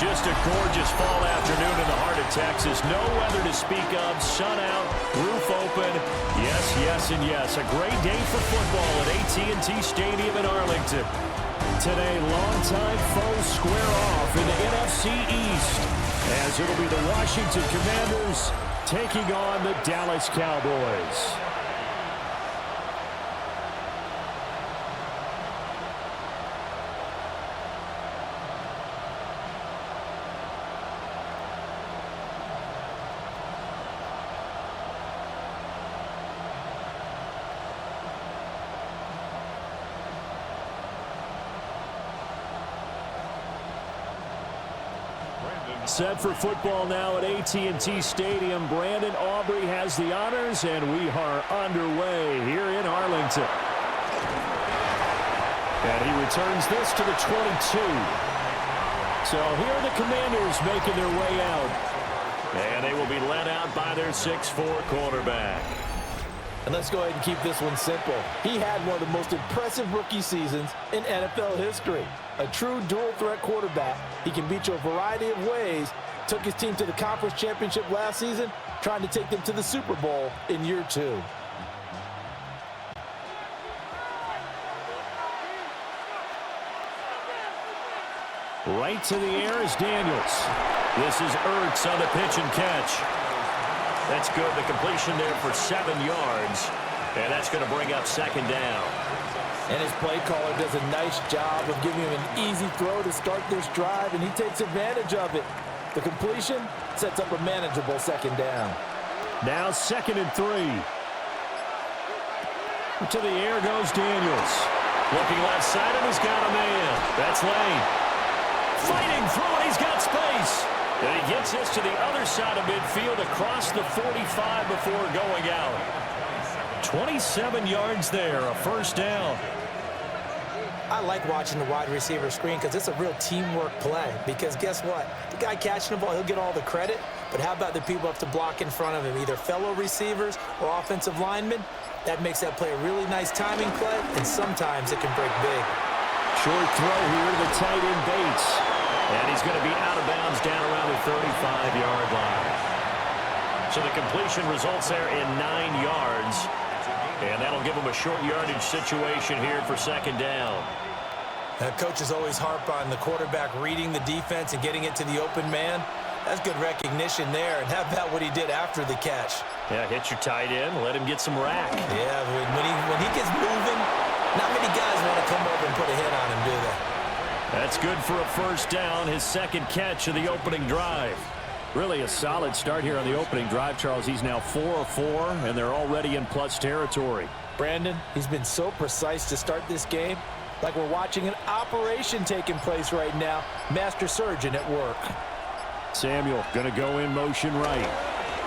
Just a gorgeous fall afternoon in the heart of Texas. No weather to speak of. Sun out, roof open. Yes, yes, and yes. A great day for football at AT&T Stadium in Arlington. Today, longtime foes square off in the NFC East, as it'll be the Washington Commanders taking on the Dallas Cowboys. Set for football now at AT&T Stadium. Brandon Aubrey has the honors, and we are underway here in Arlington. And he returns this to the 22. So here are the Commanders making their way out. And they will be led out by their 6'4" quarterback. And let's go ahead and keep this one simple. He had one of the most impressive rookie seasons in NFL history. A true dual-threat quarterback. He can beat you a variety of ways. Took his team to the conference championship last season, trying to take them to the Super Bowl in year 2. Right to the air is Daniels. This is Ertz on the pitch and catch. That's good. The completion there for 7 yards. And that's going to bring up second down. And his play caller does a nice job of giving him an easy throw to start this drive, and he takes advantage of it. The completion sets up a manageable second down. Now 2nd and 3. To the air goes Daniels. Looking left side, and he's got a man. That's Lane. Fighting through it. He's got space. And he gets this to the other side of midfield across the 45 before going out. 27 yards there, a first down. I like watching the wide receiver screen because it's a real teamwork play. Because guess what? The guy catching the ball, he'll get all the credit. But how about the people who have to block in front of him, either fellow receivers or offensive linemen? That makes that play a really nice timing play, and sometimes it can break big. Short throw here to the tight end Bates. And he's going to be out of bounds down around the 35-yard line. So the completion results there in 9 yards. And that'll give him a short yardage situation here for second down. Coaches always harp on the quarterback reading the defense and getting it to the open man. That's good recognition there. And how about what he did after the catch? Yeah, hit your tight end, let him get some rack. Yeah, when he gets moving, not many guys want to come over and put a hit on him, do they? That's good for a first down, his second catch of the opening drive. Really a solid start here on the opening drive, Charles. He's now 4 of 4, and they're already in plus territory. Brandon, he's been so precise to start this game. Like we're watching an operation taking place right now. Master surgeon at work. Samuel going to go in motion right.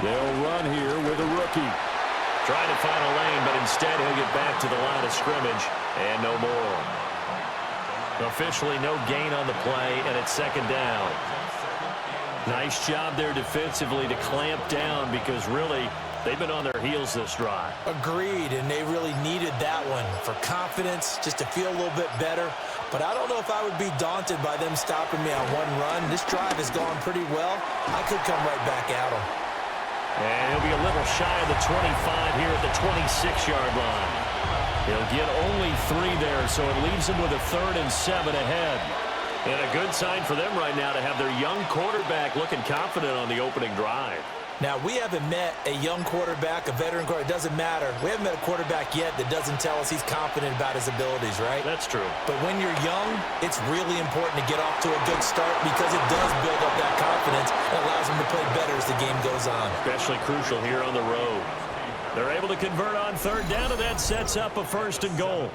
They'll run here with a rookie. Trying to find a lane, but instead he'll get back to the line of scrimmage, and no more. Officially no gain on the play, and it's second down. Nice job there defensively to clamp down because really they've been on their heels this drive. Agreed, and they really needed that one for confidence, just to feel a little bit better. But I don't know if I would be daunted by them stopping me on one run. This drive has gone pretty well. I could come right back at them. And he'll be a little shy of the 25 here at the 26-yard line. He'll get only 3 there, so it leaves him with a 3rd and 7 ahead. And a good sign for them right now to have their young quarterback looking confident on the opening drive. Now, we haven't met a young quarterback, a veteran quarterback. It doesn't matter. We haven't met a quarterback yet that doesn't tell us he's confident about his abilities, right? That's true. But when you're young, it's really important to get off to a good start because it does build up that confidence and allows him to play better as the game goes on. Especially crucial here on the road. They're able to convert on 3rd down, and that sets up a 1st and goal.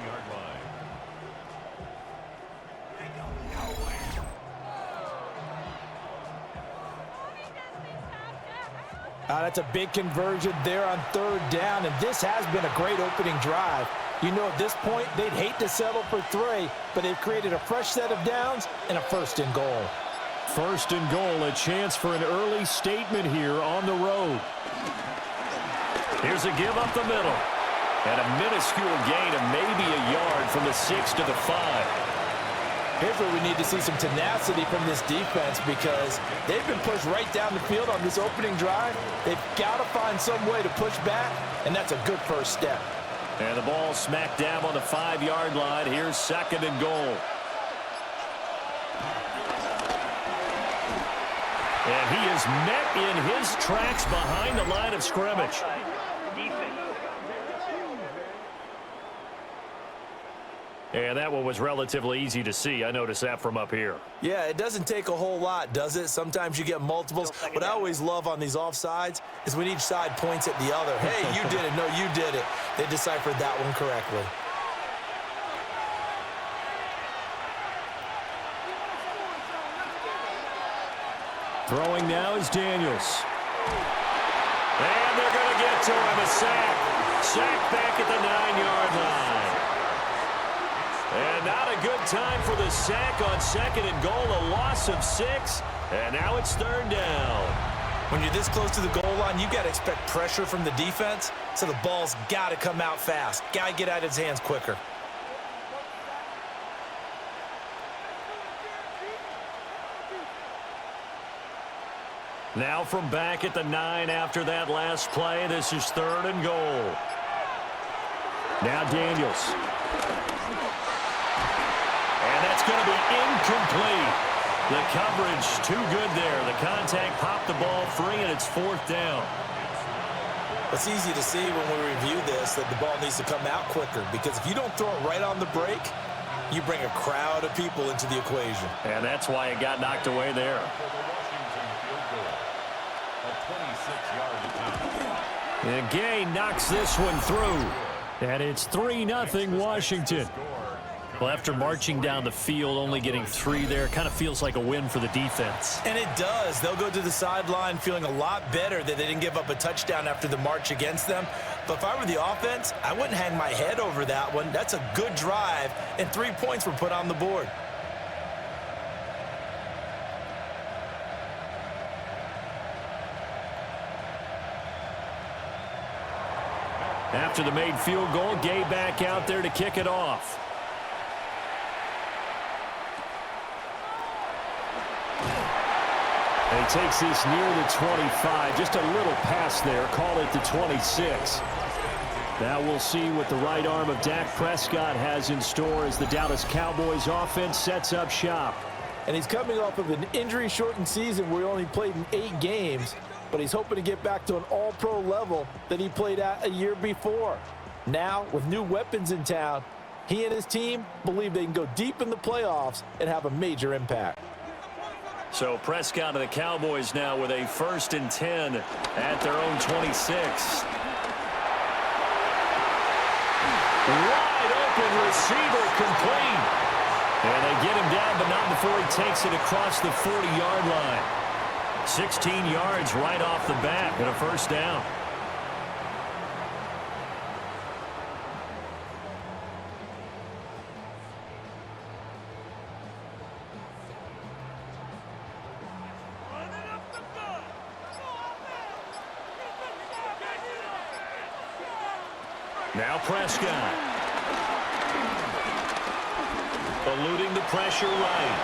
That's a big conversion there on 3rd down, and this has been a great opening drive. You know, at this point, they'd hate to settle for 3, but they've created a fresh set of downs and a 1st and goal. 1st and goal, a chance for an early statement here on the road. Here's a give up the middle, and a minuscule gain of maybe a yard from the 6 to the 5. Here's where we need to see some tenacity from this defense because they've been pushed right down the field on this opening drive. They've got to find some way to push back, and that's a good first step. And the ball smack dab on the 5-yard line. Here's 2nd and goal. And he is met in his tracks behind the line of scrimmage. And that one was relatively easy to see. I noticed that from up here. Yeah, it doesn't take a whole lot, does it? Sometimes you get multiples. What I always love on these offsides is when each side points at the other. Hey, you did it. No, you did it. They deciphered that one correctly. Throwing now is Daniels. And they're going to get to him. A sack. Sack back at the 9-yard line. And not a good time for the sack on 2nd and goal. A loss of 6. And now it's 3rd down. When you're this close to the goal line, you got to expect pressure from the defense. So the ball's got to come out fast. Got to get out of his hands quicker. Now from back at the 9 after that last play. This is 3rd and goal. Now Daniels. And that's going to be incomplete. The coverage too good there. The contact popped the ball free, and it's 4th down. It's easy to see when we review this that the ball needs to come out quicker because if you don't throw it right on the break, you bring a crowd of people into the equation. And that's why it got knocked away there. And Gay knocks this one through. And it's 3-0 Washington. Well, after marching down the field, only getting 3 there, kind of feels like a win for the defense. And it does. They'll go to the sideline feeling a lot better that they didn't give up a touchdown after the march against them. But if I were the offense, I wouldn't hang my head over that one. That's a good drive, and 3 points were put on the board. After the made field goal, Gay back out there to kick it off. And he takes this near the 25. Just a little pass there. Call it the 26. Now we'll see what the right arm of Dak Prescott has in store as the Dallas Cowboys offense sets up shop. And he's coming off of an injury-shortened season where he only played in 8 games, but he's hoping to get back to an all-pro level that he played at a year before. Now, with new weapons in town, he and his team believe they can go deep in the playoffs and have a major impact. So Prescott and the Cowboys now with a 1st and 10 at their own 26. Wide open receiver complete. And they get him down, but not before he takes it across the 40-yard line. 16 yards right off the bat and a 1st down. Now Prescott. Eluding the pressure right.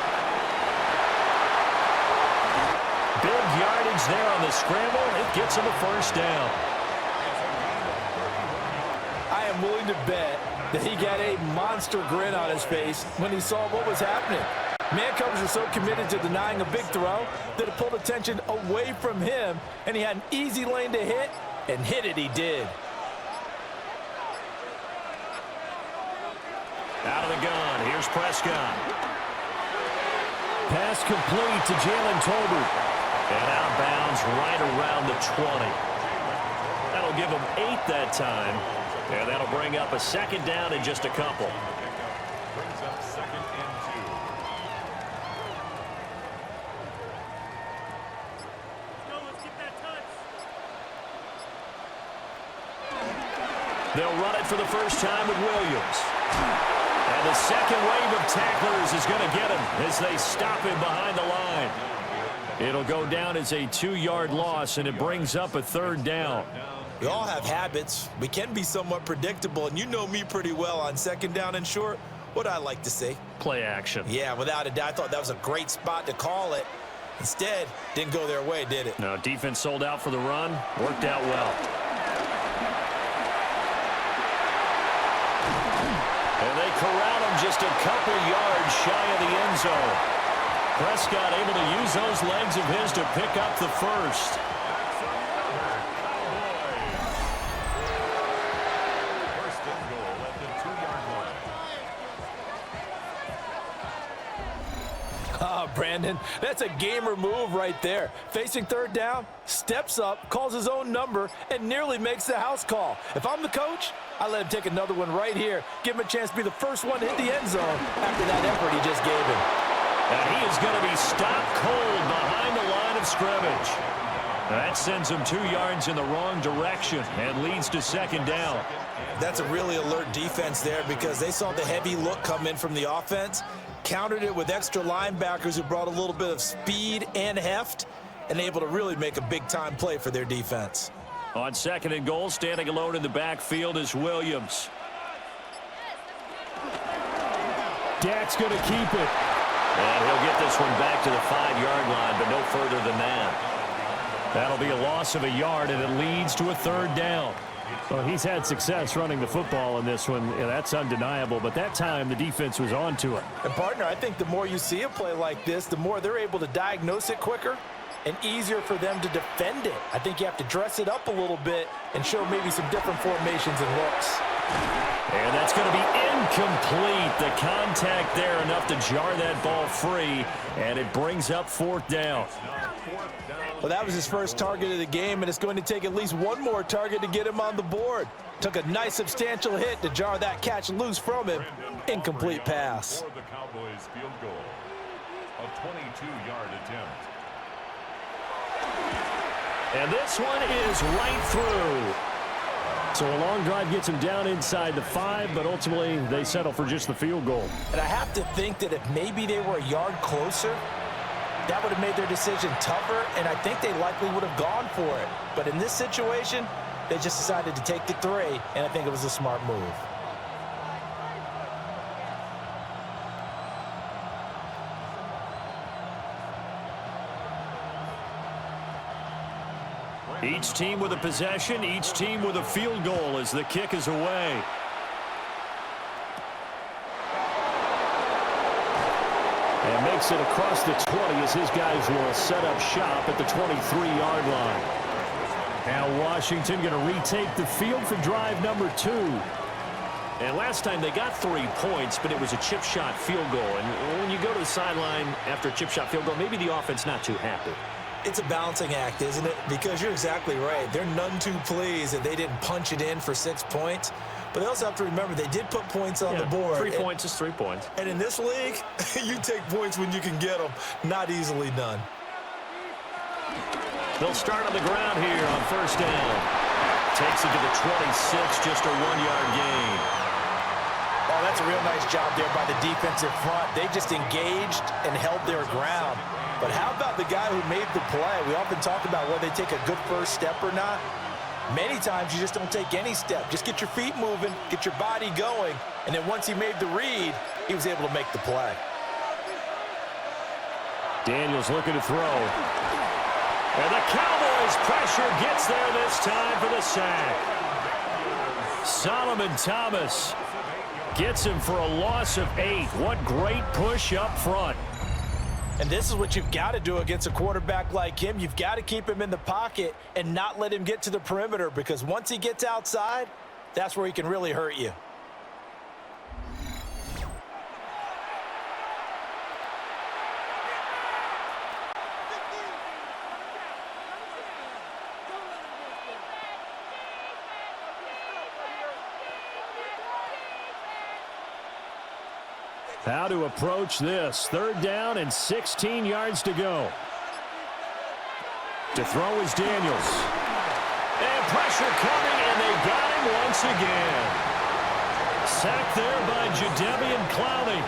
Big yardage there on the scramble. It gets him a 1st down. I am willing to bet that he got a monster grin on his face when he saw what was happening. Man coverage was so committed to denying a big throw that it pulled attention away from him, and he had an easy lane to hit, and hit it he did. Out of the gun, here's Prescott. Pass complete to Jalen Tolbert. And out of bounds right around the 20. That'll give him 8 that time. And that'll bring up a 2nd down in just a couple. Brings up 2nd and 2. Let's get that touch. They'll run it for the first time with Williams. And the second wave of tacklers is going to get him as they stop him behind the line. It'll go down as a 2-yard loss, and it brings up a 3rd down. We all have habits. We can be somewhat predictable, and you know me pretty well on 2nd down and short. What I like to see. Play action. Yeah, without a doubt. I thought that was a great spot to call it. Instead, didn't go their way, did it? No, defense sold out for the run. Worked out well. And they corral him just a couple yards shy of the end zone. Prescott able to use those legs of his to pick up the first. First and goal at the 2-yard line. Ah, Brandon, that's a gamer move right there. Facing third down, steps up, calls his own number, and nearly makes the house call. If I'm the coach, I let him take another one right here. Give him a chance to be the first one to hit the end zone after that effort he just gave him. And he is going to be stopped cold behind the line of scrimmage. That sends him 2 yards in the wrong direction and leads to second down. That's a really alert defense there because they saw the heavy look come in from the offense, countered it with extra linebackers who brought a little bit of speed and heft, and able to really make a big-time play for their defense. On second and goal, standing alone in the backfield is Williams. Dak's going to keep it. And he'll get this one back to the 5-yard line, but no further than that. That'll be a loss of a yard, and it leads to a third down. Well, he's had success running the football in this one. Yeah, that's undeniable, but that time the defense was on to it. And, partner, I think the more you see a play like this, the more they're able to diagnose it quicker and easier for them to defend it. I think you have to dress it up a little bit and show maybe some different formations and looks. And that's going to be incomplete. The contact there enough to jar that ball free, and it brings up fourth down. Well, that was his first target of the game, and it's going to take at least one more target to get him on the board. Took a nice substantial hit to jar that catch loose from him. Incomplete pass. For the Cowboys field goal. A 22-yard attempt. And this one is right through. So a long drive gets him down inside the 5, but ultimately they settle for just the field goal. And I have to think that if maybe they were a yard closer, that would have made their decision tougher, and I think they likely would have gone for it. But in this situation, they just decided to take the 3, and I think it was a smart move. Each team with a possession, each team with a field goal as the kick is away. And makes it across the 20 as his guys will set up shop at the 23-yard line. Now Washington going to retake the field for drive number 2. And last time they got 3 points, but it was a chip shot field goal. And when you go to the sideline after a chip shot field goal, maybe the offense not too happy. It's a balancing act, isn't it? Because you're exactly right. They're none too pleased that they didn't punch it in for 6 points. But they also have to remember they did put points on the board. 3 points is 3 points. And in this league, you take points when you can get them. Not easily done. They'll start on the ground here on first down. Takes it to the 26, just a 1-yard gain. Oh, that's a real nice job there by the defensive front. They just engaged and held their ground. But how about the guy who made the play? We often talk about whether they take a good first step or not. Many times you just don't take any step. Just get your feet moving, get your body going, and then once he made the read, he was able to make the play. Daniels looking to throw. And the Cowboys pressure gets there this time for the sack. Solomon Thomas gets him for a loss of 8. What great push up front. And this is what you've got to do against a quarterback like him. You've got to keep him in the pocket and not let him get to the perimeter, because once he gets outside, that's where he can really hurt you. How to approach this. Third down and 16 yards to go. To throw is Daniels. And pressure coming, and they got him once again. Sacked there by Jadeveon Clowney.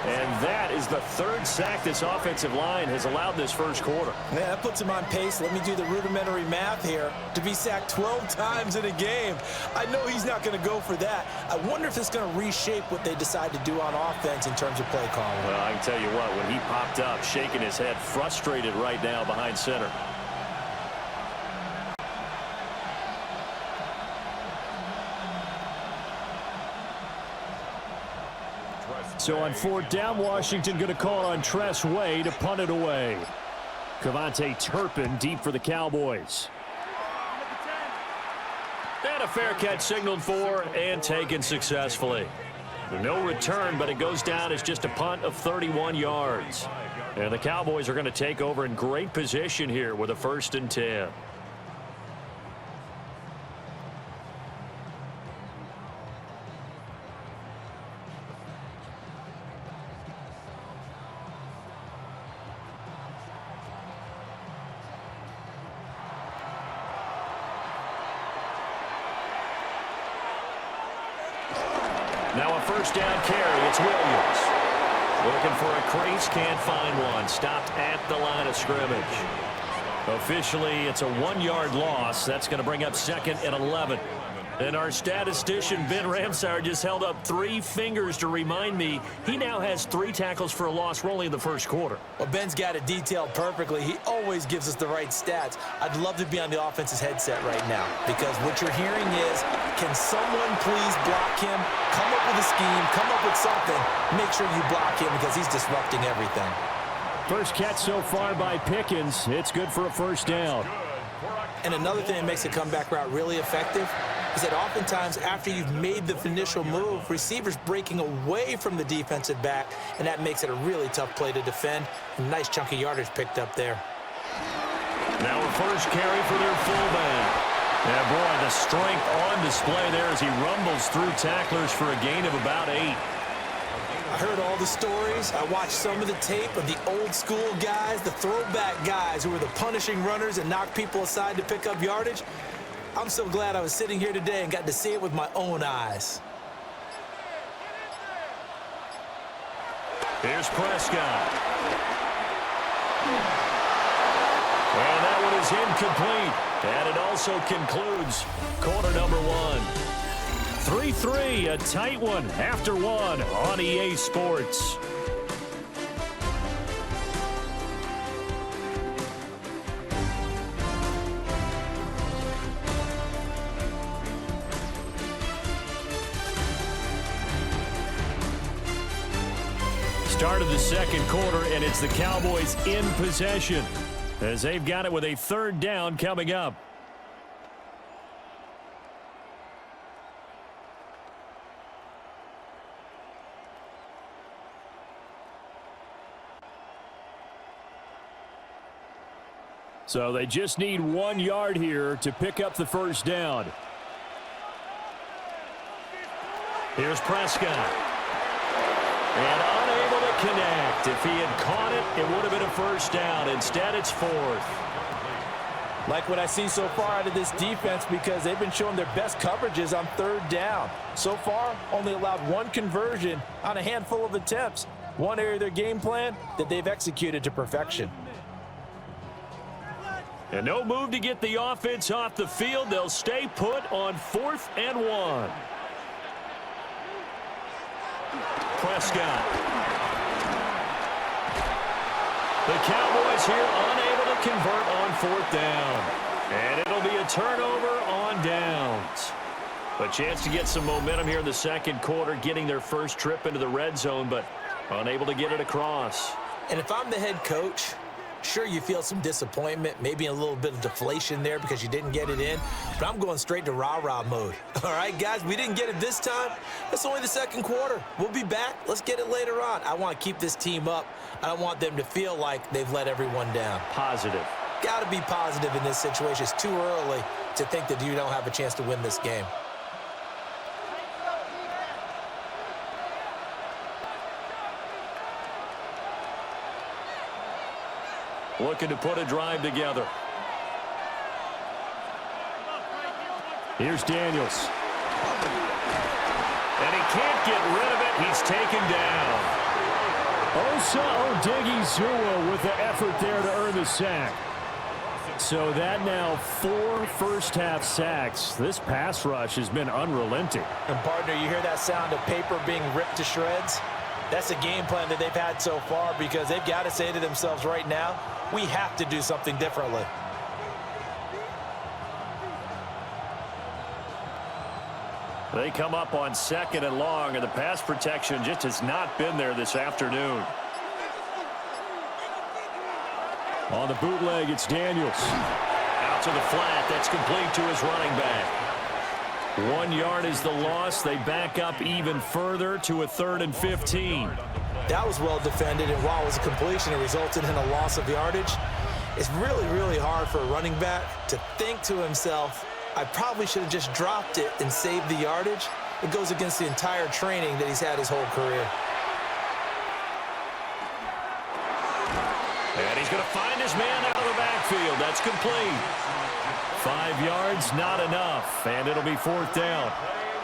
And that is the third sack this offensive line has allowed this first quarter. Man, that puts him on pace. Let me do the rudimentary math here. To be sacked 12 times in a game. I know he's not going to go for that. I wonder if it's going to reshape what they decide to do on offense in terms of play calling. Well, I can tell you what, when he popped up, shaking his head, frustrated right now behind center. So on fourth down, Washington going to call on Tress Way to punt it away. Cavante Turpin deep for the Cowboys. And a fair catch signaled for and taken successfully. No return, but it goes down as just a punt of 31 yards. And the Cowboys are going to take over in great position here with a 1st and 10. Now a 1st down carry. It's Williams. Looking for a crease. Can't find one. Stopped at the line of scrimmage. Officially, it's a 1-yard loss. That's going to bring up 2nd and 11. And our statistician, Ben Ramsauer, just held up 3 fingers to remind me he now has 3 tackles for a loss. We're only in the first quarter. Well, Ben's got it detailed perfectly. He always gives us the right stats. I'd love to be on the offense's headset right now because what you're hearing is, can someone please block him? Come up with a scheme. Come up with something. Make sure you block him because he's disrupting everything. First catch so far by Pickens. It's good for a 1st down. And another thing that makes the comeback route really effective is that oftentimes after you've made the initial move, receivers breaking away from the defensive back, and that makes it a really tough play to defend. A nice chunk of yardage picked up there. Now a first carry for their fullback. Yeah, boy, the strength on display there as he rumbles through tacklers for a gain of about 8. I heard all the stories. I watched some of the tape of the old school guys, the throwback guys who were the punishing runners and knocked people aside to pick up yardage. I'm so glad I was sitting here today and got to see it with my own eyes. Here's Prescott. And that one is incomplete. And it also concludes quarter number 1. 3-3, a tight one after 1 on EA Sports. Start of the second quarter, and it's the Cowboys in possession as they've got it with a 3rd down coming up. So they just need 1 yard here to pick up the 1st down. Here's Prescott. And unable to connect. If he had caught it, it would have been a 1st down. Instead, it's 4th. Like what I see so far out of this defense because they've been showing their best coverages on 3rd down. So far, only allowed 1 conversion on a handful of attempts. One area of their game plan that they've executed to perfection. And no move to get the offense off the field. They'll stay put on 4th and 1. Prescott. The Cowboys here unable to convert on 4th down. And it'll be a turnover on downs. A chance to get some momentum here in the second quarter, getting their first trip into the red zone, but unable to get it across. And if I'm the head coach, sure, you feel some disappointment, maybe a little bit of deflation there because you didn't get it in, but I'm going straight to rah-rah mode. All right, guys, we didn't get it this time. It's only the second quarter. We'll be back. Let's get it later on. I want to keep this team up. I don't want them to feel like they've let everyone down. Positive. Got to be positive in this situation. It's too early to think that you don't have a chance to win this game. Looking to put a drive together. Here's Daniels. And he can't get rid of it. He's taken down. Osa Odighizuwa with the effort there to earn the sack. So that now 4 first-half sacks. This pass rush has been unrelenting. And, partner, you hear that sound of paper being ripped to shreds? That's the game plan that they've had so far because they've got to say to themselves right now, we have to do something differently. They come up on 2nd and long, and the pass protection just has not been there this afternoon. On the bootleg, it's Daniels. Out to the flat. That's complete to his running back. 1 yard is the loss. They back up even further to a 3rd and 15. That was well defended, and while it was a completion, it resulted in a loss of yardage. It's really, really hard for a running back to think to himself, I probably should have just dropped it and saved the yardage. It goes against the entire training that he's had his whole career. And he's going to find his man out of the backfield. That's complete. 5 yards, not enough, and it'll be 4th down.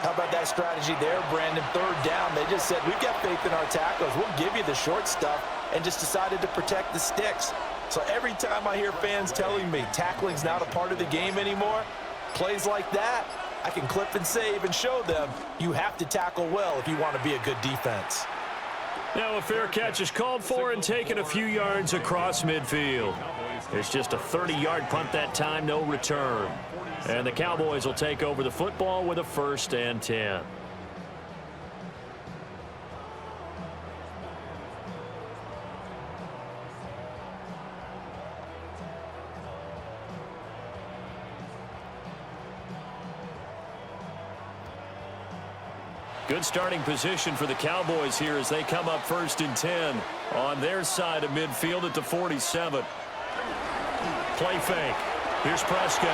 How about that strategy there, Brandon? 3rd down. They just said, we've got faith in our tackles. We'll give you the short stuff, and just decided to protect the sticks. So every time I hear fans telling me tackling's not a part of the game anymore, plays like that, I can clip and save and show them you have to tackle well if you want to be a good defense. Now a fair catch is called for and taken a few yards across midfield. It's just a 30-yard punt that time, no return. And the Cowboys will take over the football with a 1st and 10. Good starting position for the Cowboys here as they come up 1st and 10 on their side of midfield at the 47. Play fake. Here's Prescott.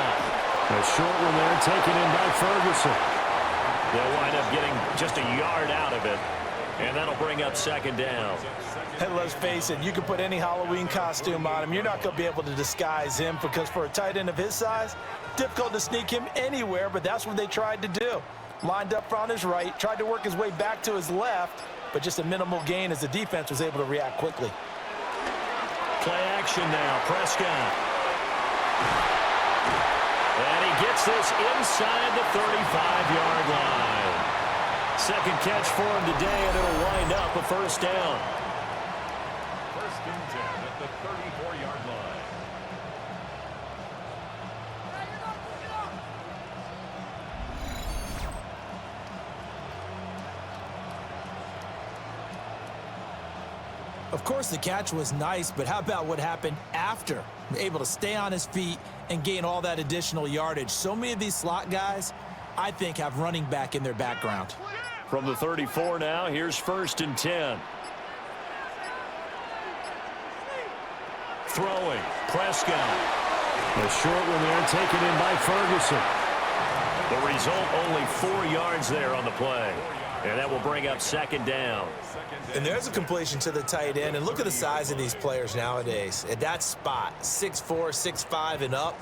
A short one there taken in by Ferguson. They'll wind up getting just a yard out of it, and that'll bring up 2nd down. And let's face it, you can put any Halloween costume on him. You're not going to be able to disguise him because for a tight end of his size, difficult to sneak him anywhere, but that's what they tried to do. Lined up on his right, tried to work his way back to his left, but just a minimal gain as the defense was able to react quickly. Play action now, Prescott. And he gets this inside the 35-yard line. 2nd catch for him today, and it'll wind up a 1st down. 1st and 10 at the 34-yard line. Of course, the catch was nice, but how about what happened after? Able to stay on his feet and gain all that additional yardage. So many of these slot guys, I think, have running back in their background. From the 34 now, here's 1st and 10. Throwing, Prescott. A short one there taken in by Ferguson. The result, only 4 yards there on the play. And that will bring up 2nd down. And there's a completion to the tight end. And look at the size of these players nowadays. At that spot, 6'4", 6'5", and up.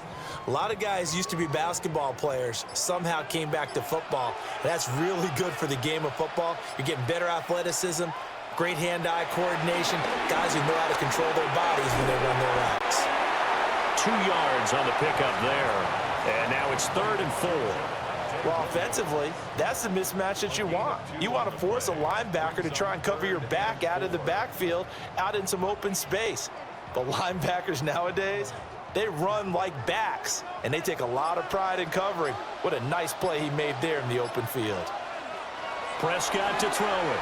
A lot of guys used to be basketball players, somehow came back to football. That's really good for the game of football. You're getting better athleticism, great hand-eye coordination, guys who know how to control their bodies when they run their routes. 2 yards on the pickup there. And now it's 3rd and 4. Well, offensively, that's the mismatch that you want. You want to force a linebacker to try and cover your back out of the backfield, out in some open space. But linebackers nowadays, they run like backs, and they take a lot of pride in covering. What a nice play he made there in the open field. Prescott to throw it.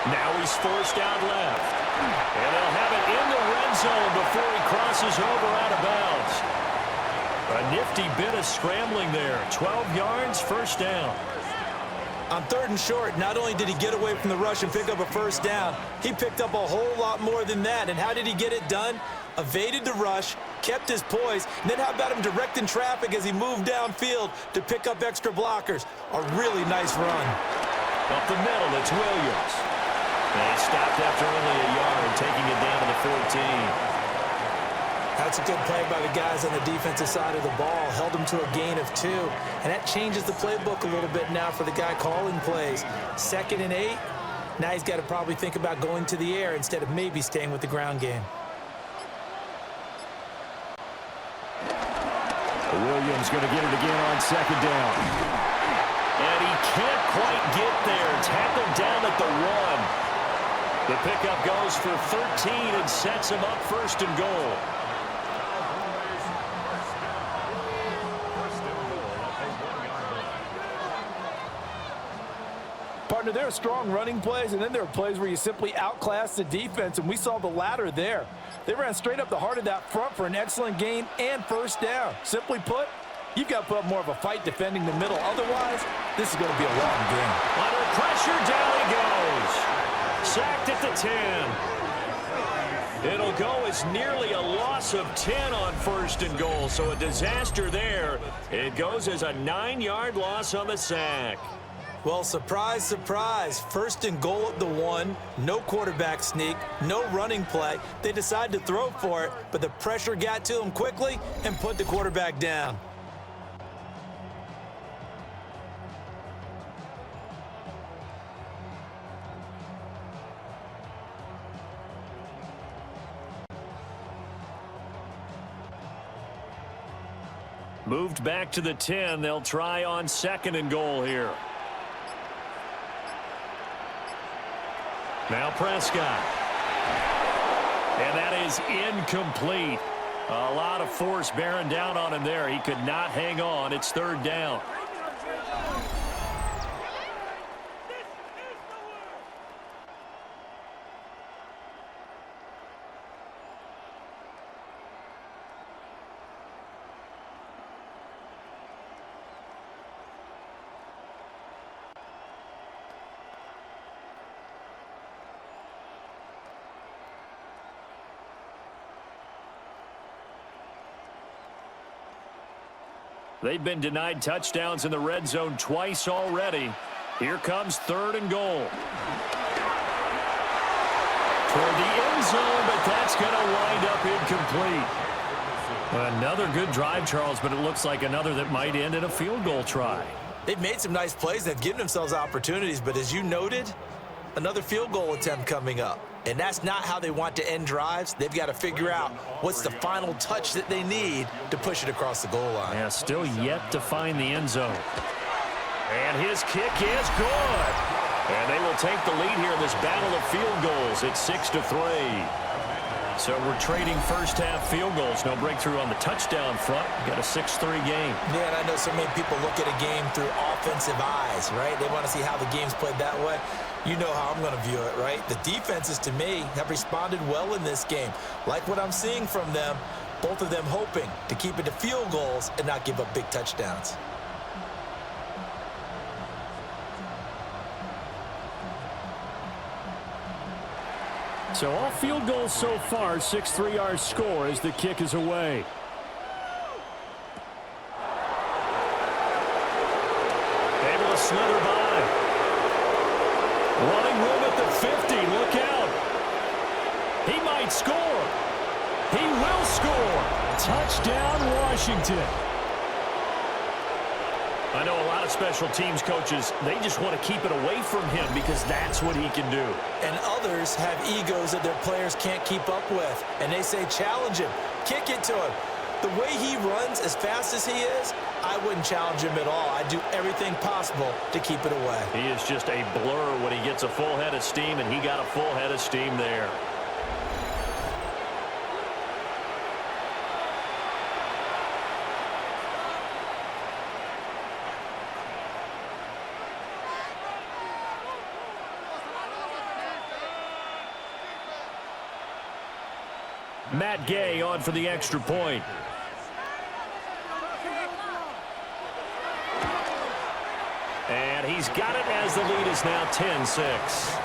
Now he's forced out left. And they'll have it in the red zone before he crosses over out of bounds. A nifty bit of scrambling there. 12 yards, 1st down. On 3rd and short, not only did he get away from the rush and pick up a 1st down, he picked up a whole lot more than that. And how did he get it done? Evaded the rush, kept his poise, and then how about him directing traffic as he moved downfield to pick up extra blockers? A really nice run. Up the middle, it's Williams. And he stopped after only a yard, taking it down to the 14. That's a good play by the guys on the defensive side of the ball. Held them to a gain of 2. And that changes the playbook a little bit now for the guy calling plays. 2nd and 8. Now he's got to probably think about going to the air instead of maybe staying with the ground game. Williams going to get it again on 2nd down. And he can't quite get there. Tackled down at the 1. The pickup goes for 13 and sets him up 1st and goal. Partner, there are strong running plays, and then there are plays where you simply outclass the defense, and we saw the latter there. They ran straight up the heart of that front for an excellent gain and 1st down. Simply put, you've got to put up more of a fight defending the middle. Otherwise, this is going to be a long game. Under pressure, down he goes. Sacked at the 10. It'll go as nearly a loss of 10 on 1st and goal, so a disaster there. It goes as a 9-yard loss on the sack. Well, surprise, surprise. 1st and goal at the 1. No quarterback sneak. No running play. They decide to throw for it, but the pressure got to them quickly and put the quarterback down. Moved back to the 10. They'll try on 2nd and goal here. Now Prescott. And that is incomplete. A lot of force bearing down on him there. He could not hang on. It's 3rd down. They've been denied touchdowns in the red zone twice already. Here comes 3rd and goal. Toward the end zone, but that's going to wind up incomplete. Another good drive, Charles, but it looks like another that might end in a field goal try. They've made some nice plays. They've given themselves opportunities, but as you noted, another field goal attempt coming up. And that's not how they want to end drives. They've got to figure out what's the final touch that they need to push it across the goal line. Yeah, still yet to find the end zone. And his kick is good. And they will take the lead here in this battle of field goals. It's 6-3. So we're trading first-half field goals. No breakthrough on the touchdown front. Got a 6-3 game. Yeah, and I know so many people look at a game through offensive eyes, right? They want to see how the game's played that way. You know how I'm going to view it, right? The defenses, to me, have responded well in this game. Like what I'm seeing from them, both of them hoping to keep it to field goals and not give up big touchdowns. So all field goals so far, 6-3 our score as the kick is away. Able to slither by. Running room at the 50. Look out. He might score. He will score. Touchdown, Washington. I know a lot of special teams coaches, they just want to keep it away from him because that's what he can do. And others have egos that their players can't keep up with. And they say, challenge him. Kick it to him. The way he runs as fast as he is, I wouldn't challenge him at all. I'd do everything possible to keep it away. He is just a blur when he gets a full head of steam, and he got a full head of steam there. Matt Gay on for the extra point. And he's got it as the lead is now 10-6.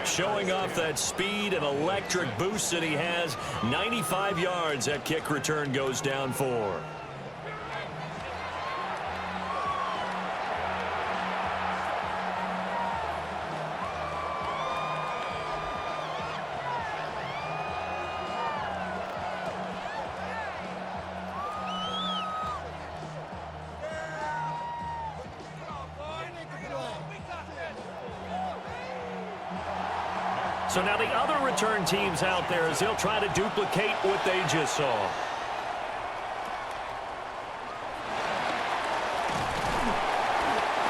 Showing off that speed and electric boost that he has. 95 yards that kick return goes down for. So now the other return teams out there as they'll try to duplicate what they just saw.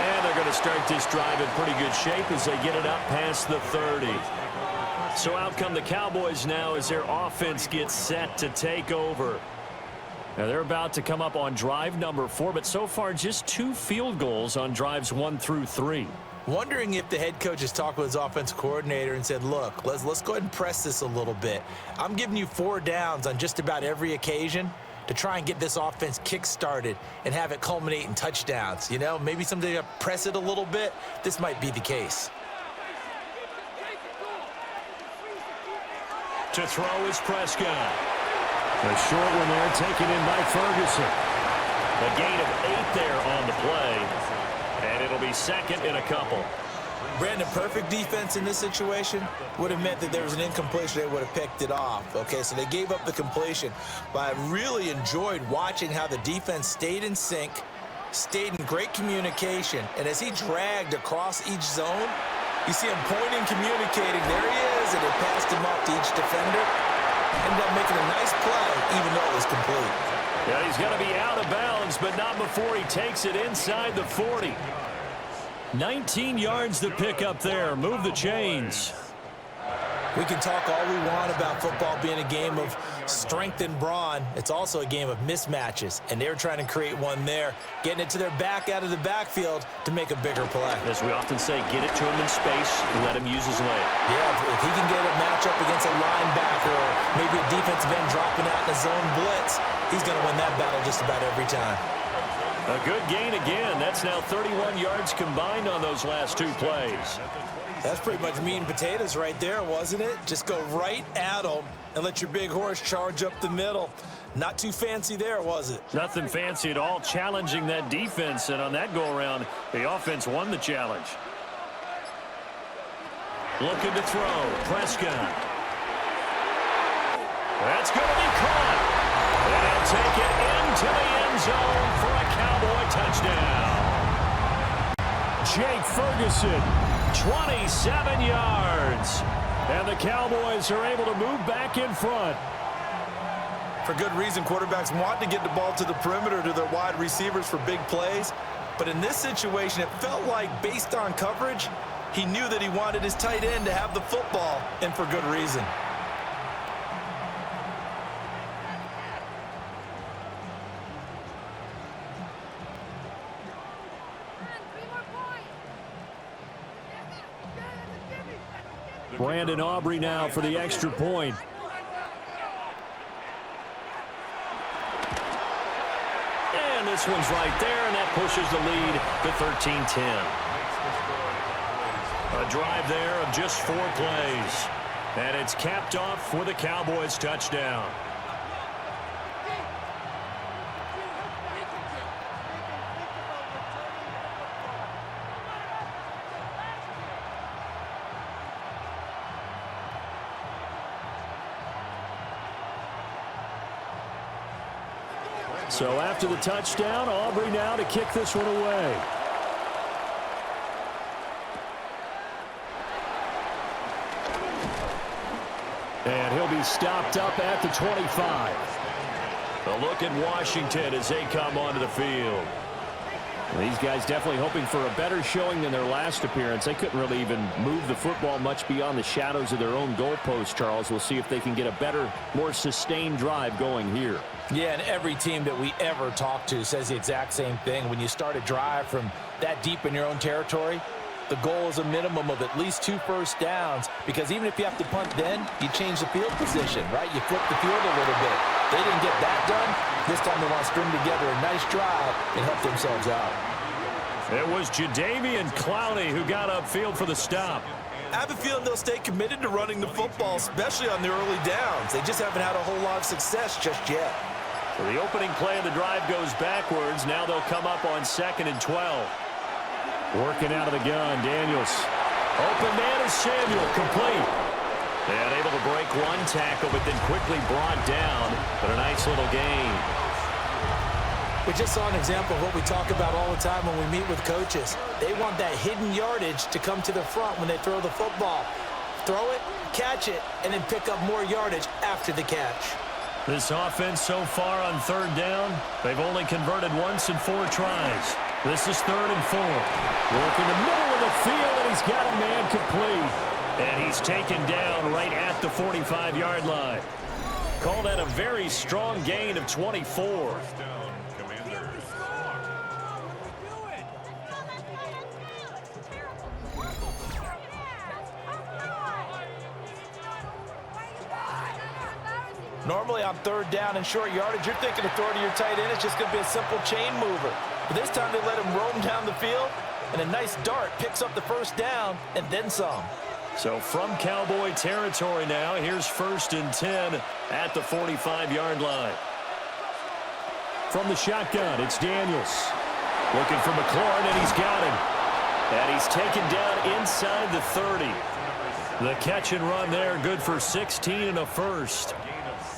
And they're going to start this drive in pretty good shape as they get it up past the 30. So out come the Cowboys now as their offense gets set to take over. Now they're about to come up on drive number 4, but so far just 2 field goals on drives 1 through 3. Wondering if the head coach has talked with his offensive coordinator and said, look, let's go ahead and press this a little bit. I'm giving you 4 downs on just about every occasion to try and get this offense kick-started and have it culminate in touchdowns. You know, maybe someday I press it a little bit. This might be the case. To throw is Prescott. A short one there taken in by Ferguson. A gain of 8 there on the play. And it'll be second in a couple. Brandon, perfect defense in this situation would have meant that there was an incompletion. They would have picked it off. Okay, so they gave up the completion. But I really enjoyed watching how the defense stayed in sync, stayed in great communication. And as he dragged across each zone, you see him pointing, communicating. There he is, and they passed him up to each defender. Ended up making a nice play, even though it was complete. Yeah, he's going to be out of bounds, but not before he takes it inside the 40. 19 yards to pick up there. Move the chains. We can talk all we want about football being a game of strength and brawn. It's also a game of mismatches, and they're trying to create one there, getting it to their back out of the backfield to make a bigger play. As we often say, get it to him in space and let him use his leg. Yeah, if he can get a matchup against a linebacker or maybe a defensive end dropping out in a zone blitz, he's going to win that battle just about every time. A good gain again. That's now 31 yards combined on those last 2 plays. That's pretty much meat and potatoes right there, wasn't it? Just go right at them and let your big horse charge up the middle. Not too fancy there, was it? Nothing fancy at all, challenging that defense. And on that go-around, the offense won the challenge. Looking to throw. Prescott. That's going to be caught. And he'll take it into the end zone for a Cowboy touchdown. Jake Ferguson, 27 yards. And the Cowboys are able to move back in front. For good reason, quarterbacks want to get the ball to the perimeter to their wide receivers for big plays. But in this situation, it felt like, based on coverage, he knew that he wanted his tight end to have the football, and for good reason. Brandon Aubrey now for the extra point. And this one's right there, and that pushes the lead to 13-10. A drive there of just 4 plays. And it's capped off for the Cowboys touchdown. So after the touchdown, Aubrey now to kick this one away. And he'll be stopped up at the 25. A look at Washington as they come onto the field. These guys definitely hoping for a better showing than their last appearance. They couldn't really even move the football much beyond the shadows of their own goalpost, Charles. We'll see if they can get a better, more sustained drive going here. Yeah, and every team that we ever talk to says the exact same thing. When you start a drive from that deep in your own territory, the goal is a minimum of at least 2 first downs, because even if you have to punt then, you change the field position, right? You flip the field a little bit. They didn't get that done. This time they want to string together a nice drive and help themselves out. It was Jadeveon Clowney who got upfield for the stop. I have a feeling they'll stay committed to running the football, especially on the early downs. They just haven't had a whole lot of success just yet. So the opening play of the drive goes backwards. Now they'll come up on 2nd and 12. Working out of the gun, Daniels. Open man is Samuel, complete. And able to break one tackle, but then quickly brought down. But a nice little gain. We just saw an example of what we talk about all the time when we meet with coaches. They want that hidden yardage to come to the front when they throw the football. throw it, catch it, and then pick up more yardage after the catch. This offense so far on third down, they've only converted once in 4 tries. This is 3rd and 4. Working the middle of the field, and he's got a man complete. And he's taken down right at the 45-yard line. Call that a very strong gain of 24. Normally on third down and short yardage, you're thinking of throwing to your tight end. It's just going to be a simple chain mover. But this time they let him roam down the field, and a nice dart picks up the first down and then some. So from Cowboy territory now, here's 1st and 10 at the 45-yard line. From the shotgun, it's Daniels. Looking for McLaurin, and he's got him. And he's taken down inside the 30. The catch and run there, good for 16 and a first.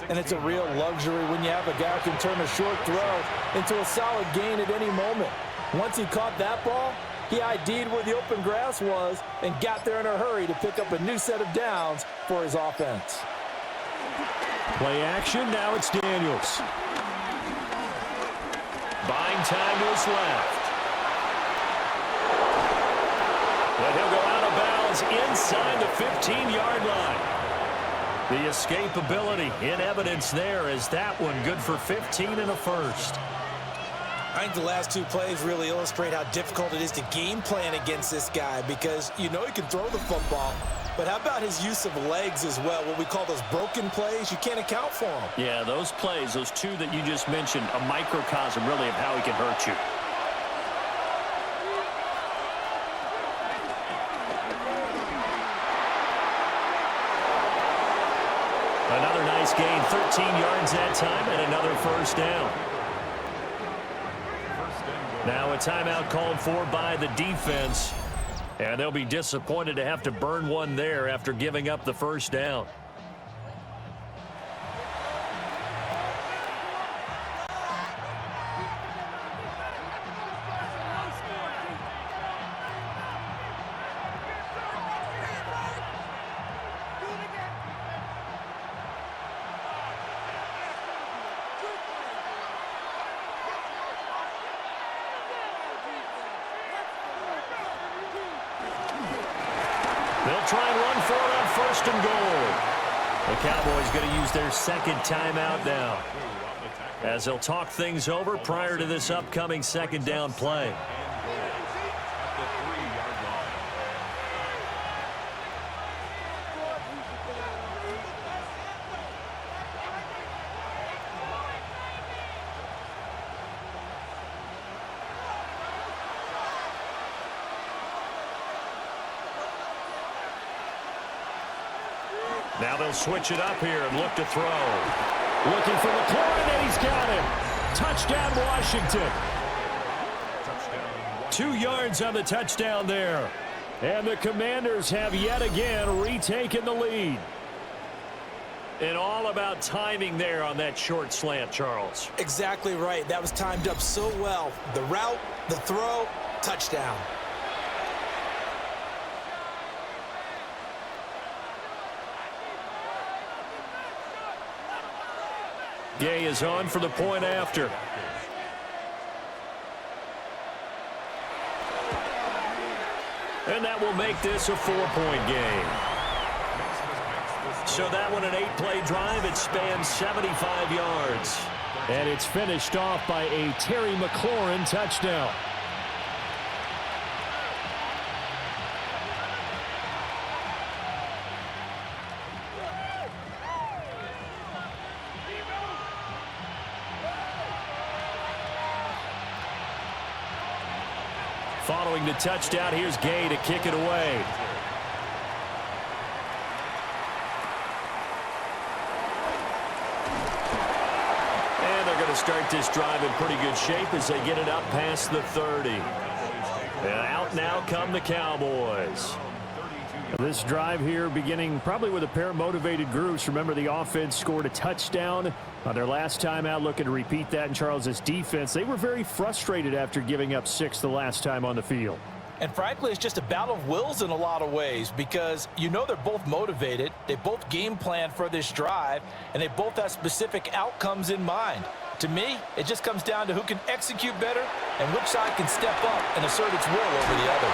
And it's a real luxury when you have a guy who can turn a short throw into a solid gain at any moment. Once he caught that ball, he ID'd where the open grass was and got there in a hurry to pick up a new set of downs for his offense. Play action, now it's Daniels. Buying time to his left. But he'll go out of bounds inside the 15-yard line. The escapability in evidence there as that one good for 15 and a first. I think the last 2 plays really illustrate how difficult it is to game plan against this guy because you know he can throw the football, but how about his use of legs as well, what we call those broken plays? You can't account for them. Yeah, those plays, those 2 that you just mentioned, a microcosm really of how he can hurt you. Another nice gain, 13 yards that time, and another first down. Now a timeout called for by the defense, and they'll be disappointed to have to burn one there after giving up the first down. They'll try and run for it on 1st and goal. The Cowboys going to use their 2nd timeout now, as they'll talk things over prior to this upcoming 2nd down play. Now they'll switch it up here and look to throw. Looking for McLaurin, and he's got him. Touchdown, Washington. 2 yards on the touchdown there. And the Commanders have yet again retaken the lead. And all about timing there on that short slant, Charles. Exactly right. That was timed up so well. The route, the throw, touchdown. Gay is on for the point after. And that will make this a 4-point game. So that one, an 8-play drive. It spans 75 yards. And it's finished off by a Terry McLaurin touchdown. Following the touchdown, here's Gay to kick it away. And they're going to start this drive in pretty good shape as they get it up past the 30. And out now come the Cowboys. This drive here beginning probably with a pair of motivated groups. Remember, the offense scored a touchdown on their last time out, looking to repeat that in Charles's defense. They were very frustrated after giving up 6 the last time on the field. And frankly, it's just a battle of wills in a lot of ways because you know they're both motivated, they both game plan for this drive, and they both have specific outcomes in mind. To me, it just comes down to who can execute better and which side can step up and assert its will over the other.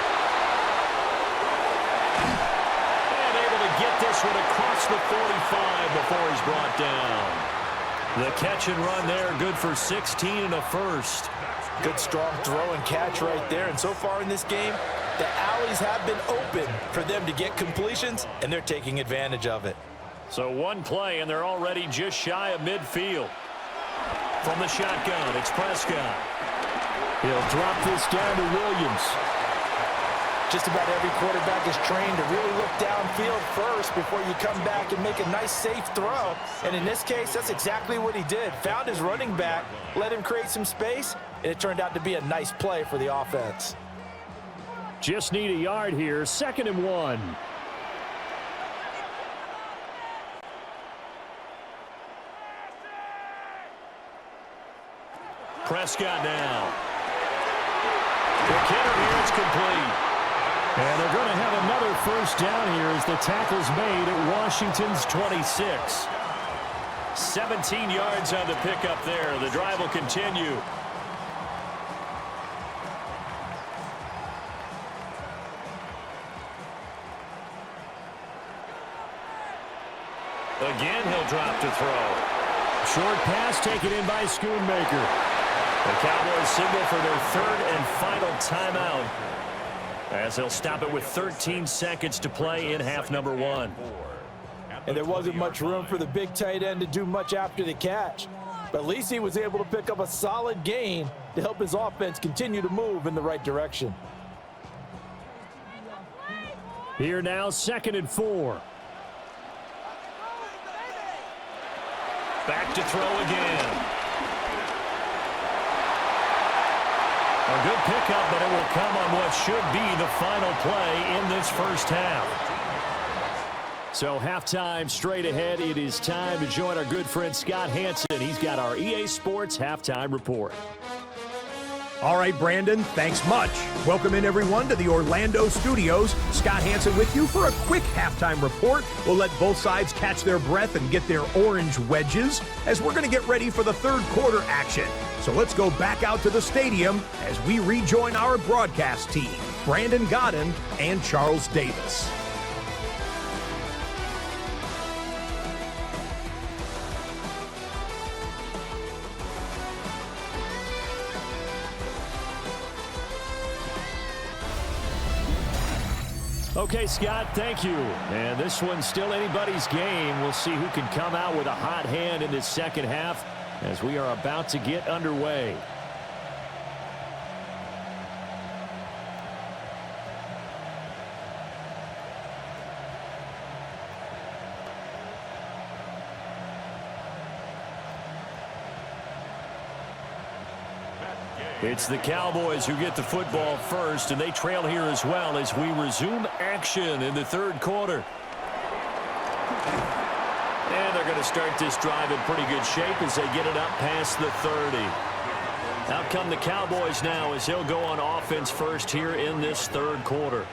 And able to get this one across the 45 before he's brought down. The catch and run there, good for 16 and a first. Good strong throw and catch right there. And so far in this game, the alleys have been open for them to get completions, and they're taking advantage of it. So one play, and they're already just shy of midfield. From the shotgun, it's Prescott. He'll drop this down to Williams. Just about every quarterback is trained to really look downfield first before you come back and make a nice, safe throw. And in this case, that's exactly what he did. Found his running back, let him create some space, and it turned out to be a nice play for the offense. Just need a yard here, 2nd and 1. Prescott now. Quick hitter here, it's complete. And they're going to have another first down here as the tackle's made at Washington's 26. 17 yards on the pickup there. The drive will continue. Again, he'll drop to throw. Short pass taken in by Schoonmaker. The Cowboys signal for their 3rd and final timeout, as they'll stop it with 13 seconds to play in half number 1. And there wasn't much room for the big tight end to do much after the catch. But at least he was able to pick up a solid gain to help his offense continue to move in the right direction. Here now, 2nd and 4. Back to throw again. A good pickup, but it will come on what should be the final play in this first half. So halftime straight ahead. It is time to join our good friend Scott Hansen. He's got our EA Sports halftime report. All right, Brandon, thanks much. Welcome in, everyone, to the Orlando studios. Scott Hansen with you for a quick halftime report. We'll let both sides catch their breath and get their orange wedges as we're going to get ready for the third quarter action. So let's go back out to the stadium as we rejoin our broadcast team, Brandon Godden and Charles Davis. Okay, Scott, thank you. And this one's still anybody's game. We'll see who can come out with a hot hand in this second half as we are about to get underway. It's the Cowboys who get the football first, and they trail here as well as we resume action in the third quarter. And they're going to start this drive in pretty good shape as they get it up past the 30. Out come the Cowboys now as they'll go on offense first here in this third quarter.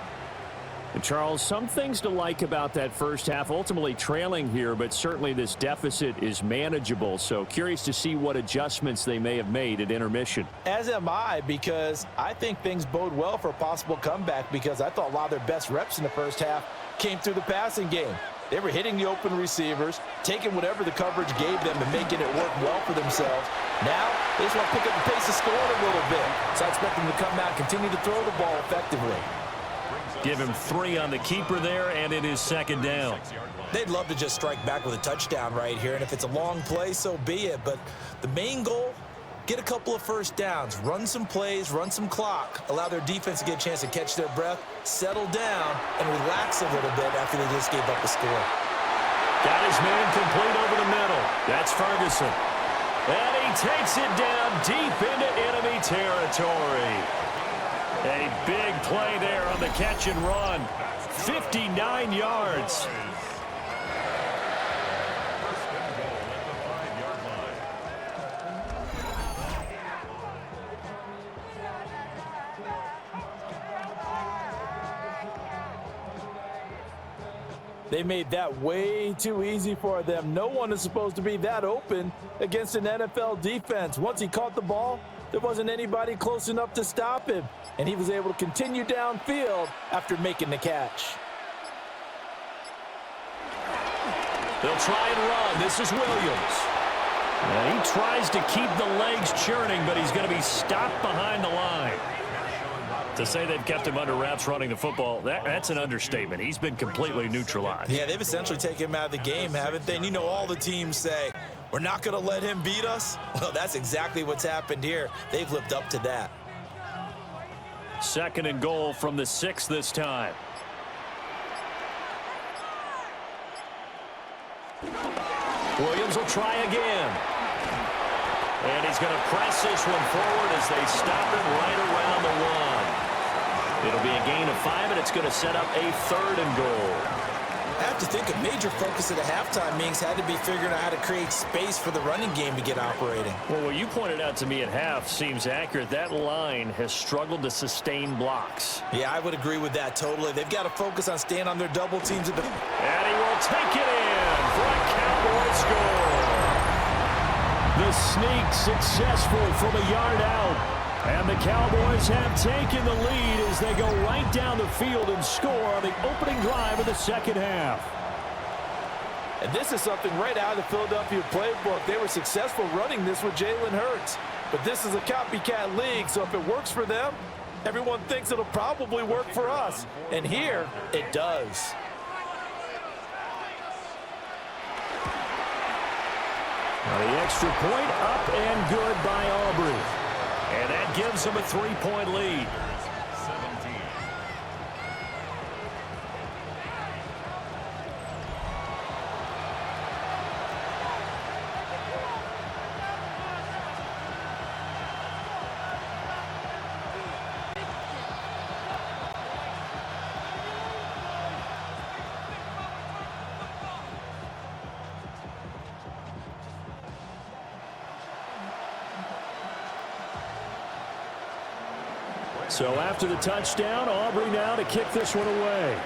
And Charles, some things to like about that first half, ultimately trailing here, but certainly this deficit is manageable. So curious to see what adjustments they may have made at intermission. As am I, because I think things bode well for a possible comeback, because I thought a lot of their best reps in the first half came through the passing game. They were hitting the open receivers, taking whatever the coverage gave them and making it work well for themselves. Now, they just want to pick up the pace of scoring a little bit. So I expect them to come out and continue to throw the ball effectively. Give him 3 on the keeper there, and it is second down. They'd love to just strike back with a touchdown right here, and if it's a long play, so be it. But the main goal, get a couple of first downs, run some plays, run some clock, allow their defense to get a chance to catch their breath, settle down, and relax a little bit after they just gave up a score. Got his man complete over the middle. That's Ferguson. And he takes it down deep into enemy territory. A big play there on the catch and run. 59 yards. They made that way too easy for them. No one is supposed to be that open against an NFL defense. Once he caught the ball, there wasn't anybody close enough to stop him, and he was able to continue downfield after making the catch. They'll try and run. This is Williams. And he tries to keep the legs churning, but he's going to be stopped behind the line. To say they've kept him under wraps running the football, that's an understatement. He's been completely neutralized. Yeah, they've essentially taken him out of the game, haven't they? And you know, all the teams say, we're not going to let him beat us. Well, that's exactly what's happened here. They've lived up to that. 2nd and goal from the 6 this time. Williams will try again. And he's going to press this one forward as they stop him right around the 1. It'll be a gain of 5, and it's going to set up a 3rd and goal. I have to think a major focus at the halftime meetings had to be figuring out how to create space for the running game to get operating. Well, what you pointed out to me at half seems accurate. That line has struggled to sustain blocks. Yeah, I would agree with that totally. They've got to focus on staying on their double teams. And he will take it in for a Cowboy score. The sneak successful from a yard out. And the Cowboys have taken the lead as they go right down the field and score on the opening drive of the 2nd half. And this is something right out of the Philadelphia playbook. They were successful running this with Jalen Hurts. But this is a copycat league, so if it works for them, everyone thinks it'll probably work for us. And here, it does. Now the extra point up and good by Aubrey. And that gives them a 3-point lead. 17. So after the touchdown, Aubrey now to kick this one away.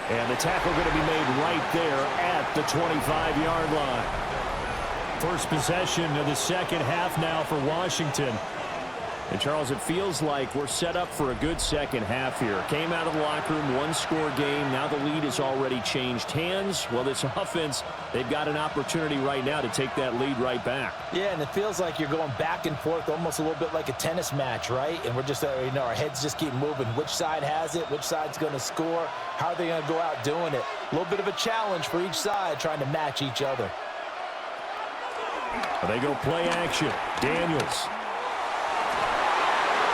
And the tackle going to be made right there at the 25-yard line. First possession of the 2nd half now for Washington. And, Charles, it feels like we're set up for a good 2nd half here. Came out of the locker room, 1-score game. Now the lead has already changed hands. Well, this offense, they've got an opportunity right now to take that lead right back. Yeah, and it feels like you're going back and forth almost a little bit like a tennis match, right? And we're just, our heads just keep moving. Which side has it? Which side's going to score? How are they going to go out doing it? A little bit of a challenge for each side trying to match each other. They go play action. Daniels.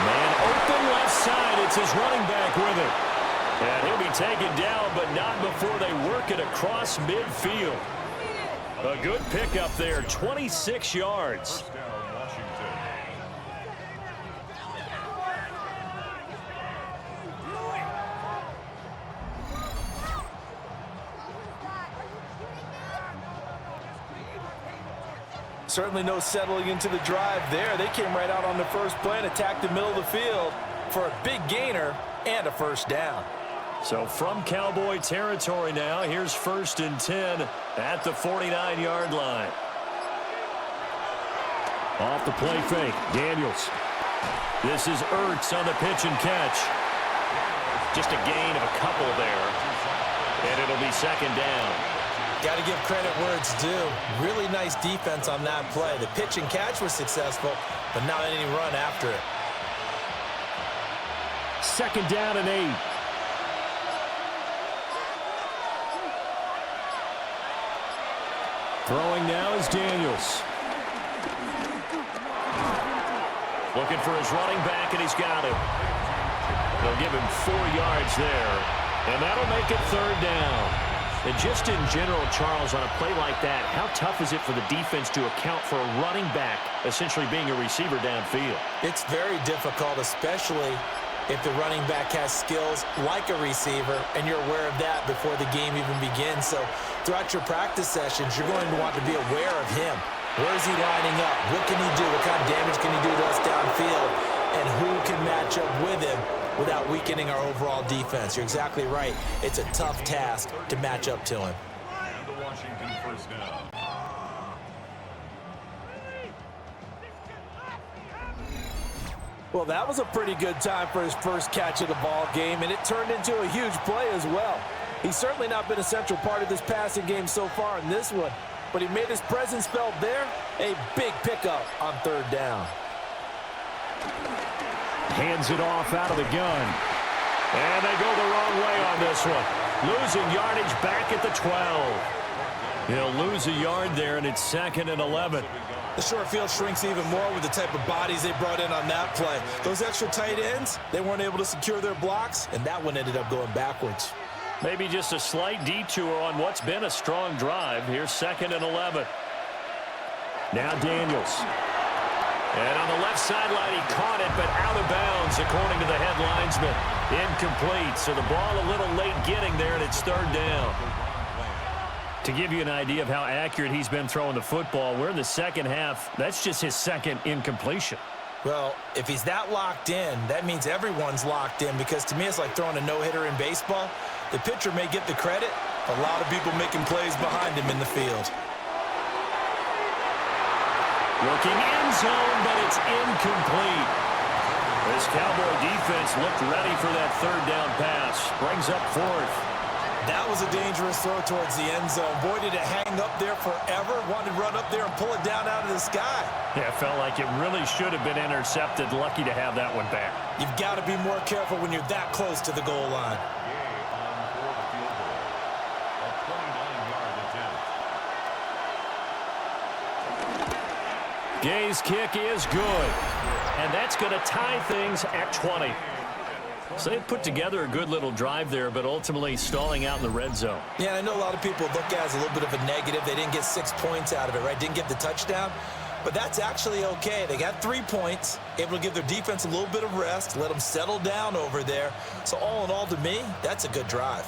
Man open left side. It's his running back with it. And he'll be taken down, but not before they work it across midfield. A good pickup there, 26 yards. First down, Washington. Certainly no settling into the drive there. They came right out on the first play and attacked the middle of the field for a big gainer and a 1st down. So from Cowboy territory now, here's 1st and 10 at the 49-yard line. Off the play fake, Daniels. This is Ertz on the pitch and catch. Just a gain of a couple there, and it'll be 2nd down. Got to give credit where it's due. Really nice defense on that play. The pitch and catch was successful, but not any run after it. 2nd down and 8. Throwing now is Daniels. Looking for his running back, and he's got him. They'll give him 4 yards there, and that'll make it 3rd down. And just in general, Charles, on a play like that, how tough is it for the defense to account for a running back essentially being a receiver downfield? It's very difficult, especially if the running back has skills like a receiver, and you're aware of that before the game even begins. So throughout your practice sessions, you're going to want to be aware of him. Where is he lining up? What can he do? What kind of damage can he do to us downfield? and who can match up with him without weakening our overall defense. You're exactly right. It's a tough task to match up to him. And the Washington first down. Well, that was a pretty good time for his first catch of the ball game, and it turned into a huge play as well. He's certainly not been a central part of this passing game so far in this one, but he made his presence felt there. A big pickup on third down. Hands it off out of the gun. And they go the wrong way on this one. Losing yardage back at the 12. He'll lose a yard there, and it's 2nd and 11. The short field shrinks even more with the type of bodies they brought in on that play. Those extra tight ends, they weren't able to secure their blocks, and that one ended up going backwards. Maybe just a slight detour on what's been a strong drive. Here's 2nd and 11. Now Daniels. And on the left sideline, he caught it, but out of bounds, according to the head linesman. Incomplete, so the ball a little late getting there, and it's third down. To give you an idea of how accurate he's been throwing the football, we're in the second half. That's just his second incompletion. Well, if he's that locked in, that means everyone's locked in, because to me it's like throwing a no-hitter in baseball. The pitcher may get the credit, a lot of people making plays behind him in the field. Looking end zone, but it's incomplete. This Cowboy defense looked ready for that third down pass. Brings up 4th. That was a dangerous throw towards the end zone. Boy, did it hang up there forever. Wanted to run up there and pull it down out of the sky. Yeah, it felt like it really should have been intercepted. Lucky to have that one back. You've got to be more careful when you're that close to the goal line. Gay's kick is good. And that's going to tie things at 20. So they put together a good little drive there, but ultimately stalling out in the red zone. Yeah, I know a lot of people look at it as a little bit of a negative. They didn't get 6 points out of it, right? Didn't get the touchdown. But that's actually okay. They got 3 points, able to give their defense a little bit of rest, let them settle down over there. So all in all, to me, that's a good drive.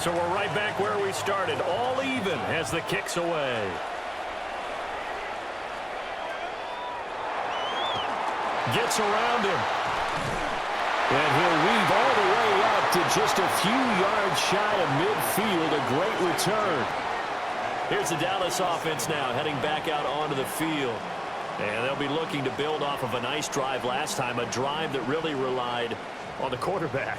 So we're right back where we started, all even as the kick's away. Gets around him. And he'll weave all the way up to just a few yards shy of midfield. A great return. Here's the Dallas offense now, heading back out onto the field. And they'll be looking to build off of a nice drive last time, a drive that really relied on the quarterback.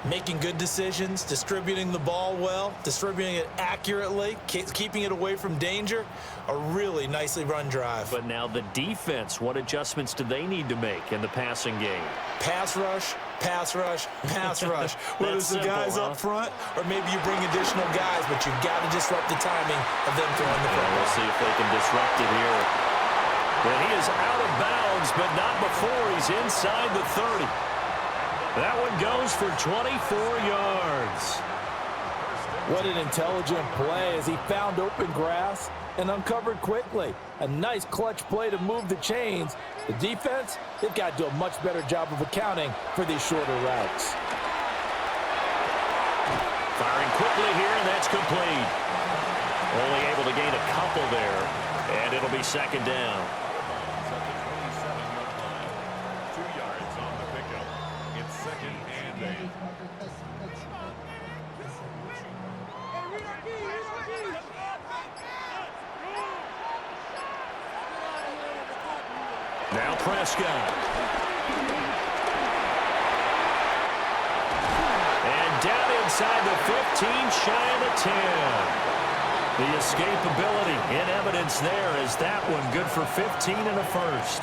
Making good decisions, distributing the ball well, distributing it accurately, keeping it away from danger. A really nicely run drive. But now the defense, what adjustments do they need to make in the passing game? Pass rush, pass rush, pass rush. Whether it's the guys up front or maybe you bring additional guys, but you've got to disrupt the timing of them throwing the football. We'll see if they can disrupt it here. And he is out of bounds, but not before he's inside the 30. That one goes for 24 yards. What an intelligent play as he found open grass and uncovered quickly. A nice clutch play to move the chains. The defense, they've got to do a much better job of accounting for these shorter routes. Firing quickly here, and that's complete. Only able to gain a couple there, and it'll be second down. Now Prescott. And down inside the 15, shy of the 10. The escapability in evidence there as that one good for 15 and a first.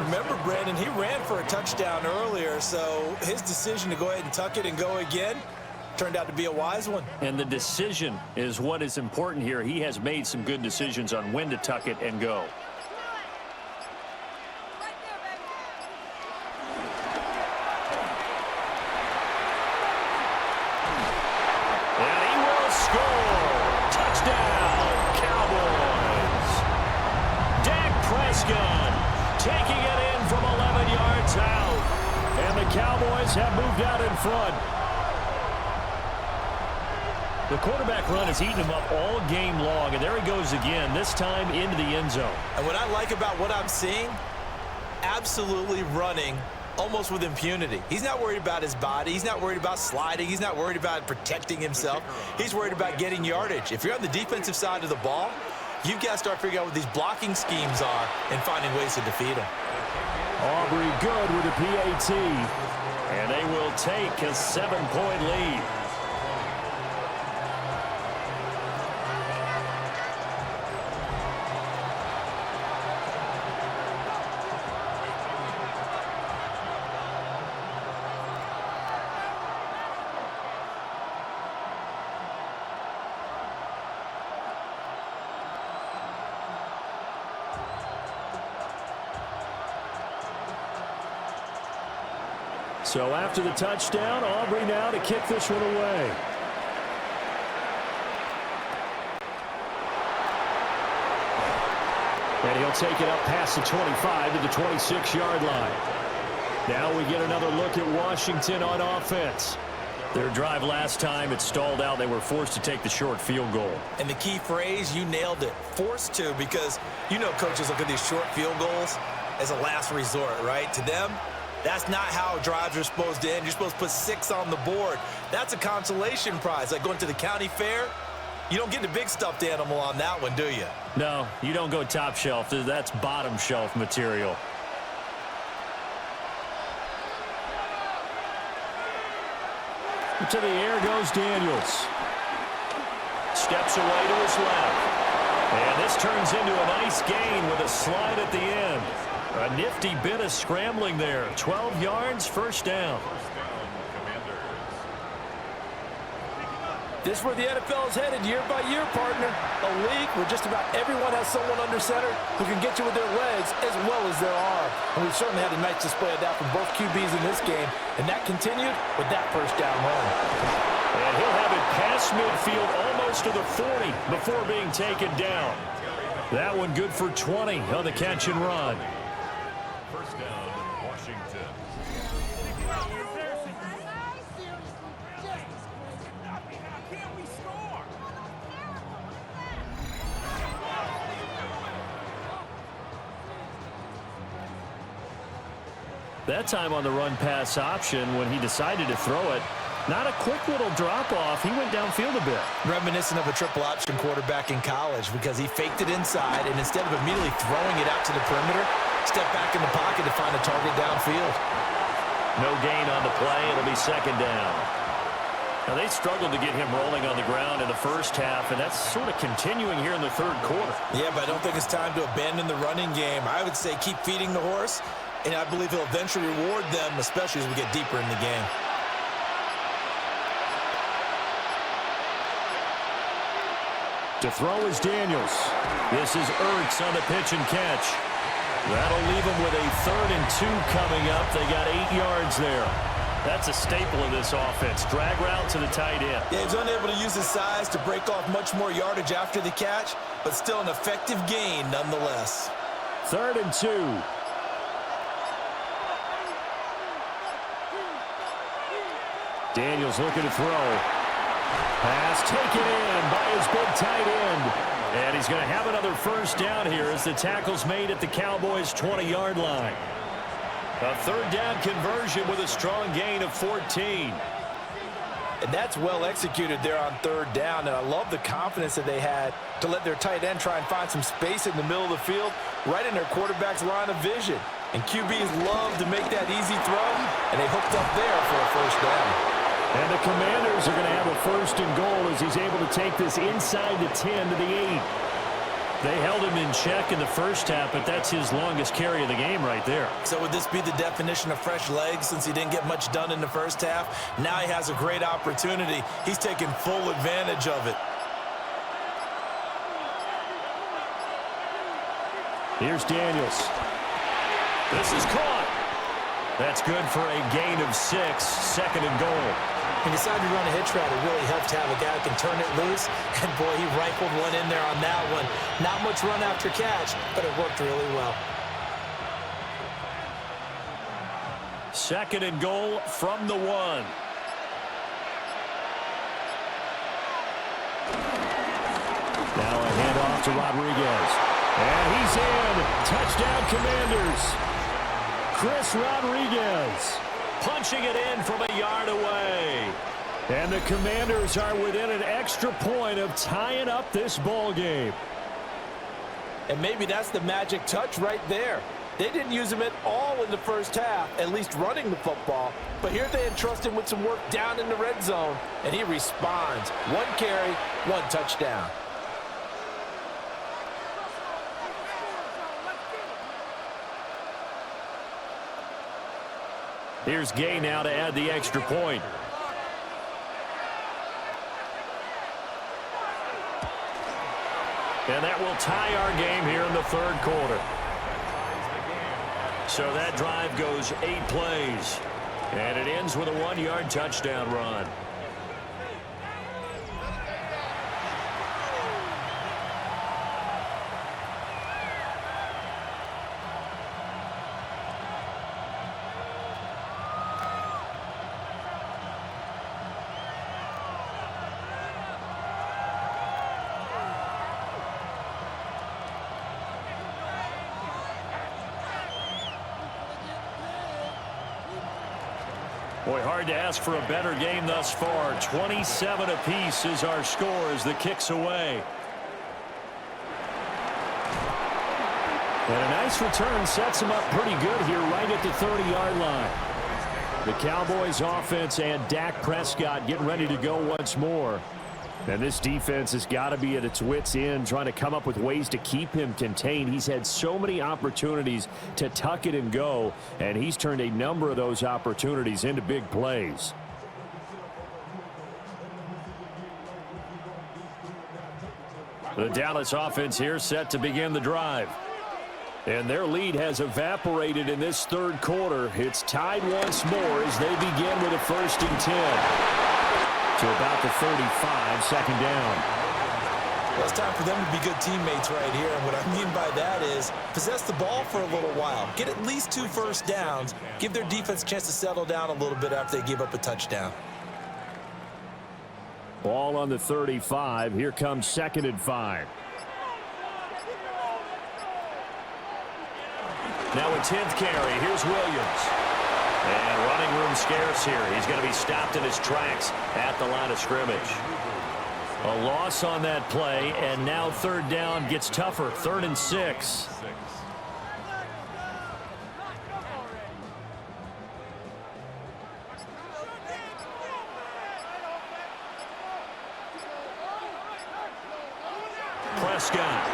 Remember, Brandon, he ran for a touchdown earlier, so his decision to go ahead and tuck it and go again turned out to be a wise one. And the decision is what is important here. He has made some good decisions on when to tuck it and go. And he will score. Touchdown, Cowboys. Dak Prescott taking it in from 11 yards out. And the the Cowboys have moved out in front. The quarterback run has eaten him up all game long, and there he goes again, this time into the end zone. And what I like about what I'm seeing, absolutely running almost with impunity. He's not worried about his body. He's not worried about sliding. He's not worried about protecting himself. He's worried about getting yardage. If you're on the defensive side of the ball, you've got to start figuring out what these blocking schemes are and finding ways to defeat them. Aubrey good with a PAT, and they will take a 7-point lead. So after the touchdown, Aubrey now to kick this one away. And he'll take it up past the 25 to the 26-yard line. Now we get another look at Washington on offense. Their drive last time, it stalled out. They were forced to take the short field goal. And the key phrase, you nailed it, forced to, because you know coaches look at these short field goals as a last resort, right? To them, that's not how drives are supposed to end. You're supposed to put 6 on the board. That's a consolation prize. Like going to the county fair, you don't get the big stuffed animal on that one, do you? No, you don't go top shelf. That's bottom shelf material. To the air goes Daniels. Steps away to his left. And this turns into a nice gain with a slide at the end. A nifty bit of scrambling there. 12 yards, first down. This is where the NFL is headed year by year, partner. A league where just about everyone has someone under center who can get you with their legs as well as their arm. And we've certainly had a nice display of that from both QBs in this game. And that continued with that first down run. And he'll have it past midfield almost to the 40 before being taken down. That one good for 20 on the catch and run. First down, Washington. That time on the run-pass option when he decided to throw it. Not a quick little drop-off. He went downfield a bit. Reminiscent of a triple option quarterback in college because he faked it inside, and instead of immediately throwing it out to the perimeter, stepped back in the pocket to find a target downfield. No gain on the play. It'll be second down. Now, they struggled to get him rolling on the ground in the first half, and that's sort of continuing here in the third quarter. Yeah, but I don't think it's time to abandon the running game. I would say keep feeding the horse, and I believe he'll eventually reward them, especially as we get deeper in the game. To throw is Daniels. This is Ertz on the pitch and catch. That'll leave them with a 3rd and 2 coming up. They got 8 yards there. That's a staple of this offense. Drag route to the tight end. Yeah, he's unable to use his size to break off much more yardage after the catch, but still an effective gain nonetheless. 3rd and 2. Daniels looking to throw. Pass taken in by his big tight end. And he's going to have another first down here as the tackle's made at the Cowboys' 20-yard line. A 3rd down conversion with a strong gain of 14. And that's well executed there on 3rd down. And I love the confidence that they had to let their tight end try and find some space in the middle of the field, right in their quarterback's line of vision. And QBs love to make that easy throw, and they hooked up there for a first down. And the Commanders are going to have a 1st and goal as he's able to take this inside the 10 to the 8. They held him in check in the first half, but that's his longest carry of the game right there. So would this be the definition of fresh legs since he didn't get much done in the first half? Now he has a great opportunity. He's taking full advantage of it. Here's Daniels. This is caught. That's good for a gain of 6, 2nd and goal. He decided to run a hitch route. It really helped to have a guy who can turn it loose. And, boy, he rifled one in there on that one. Not much run after catch, but it worked really well. second and goal from the 1. Now a handoff to Rodriguez. And he's in. Touchdown, Commanders. Chris Rodriguez punching it in from a yard away. And the Commanders are within an extra point of tying up this ball game. And maybe that's the magic touch right there. They didn't use him at all in the first half, at least running the football. But here they entrust him with some work down in the red zone, and he responds. 1 carry, 1 touchdown. Here's Gay now to add the extra point. And that will tie our game here in the third quarter. So that drive goes 8 plays. And it ends with a 1-yard touchdown run. Boy, hard to ask for a better game thus far. 27 apiece is our score as the kick's away. And a nice return sets them up pretty good here right at the 30-yard line. The Cowboys offense and Dak Prescott getting ready to go once more. And this defense has got to be at its wits' end, trying to come up with ways to keep him contained. He's had so many opportunities to tuck it and go, and he's turned a number of those opportunities into big plays. The Dallas offense here set to begin the drive. And their lead has evaporated in this third quarter. It's tied once more as they begin with a 1st and 10. To about the 35, second down. Well, it's time for them to be good teammates right here. And what I mean by that is possess the ball for a little while. Get at least 2 first downs. Give their defense a chance to settle down a little bit after they give up a touchdown. Ball on the 35. Here comes 2nd and 5. Now a 10th carry. Here's Williams. And running room scarce here. He's going to be stopped in his tracks at the line of scrimmage. A loss on that play, and now 3rd down gets tougher. 3rd and 6. Prescott.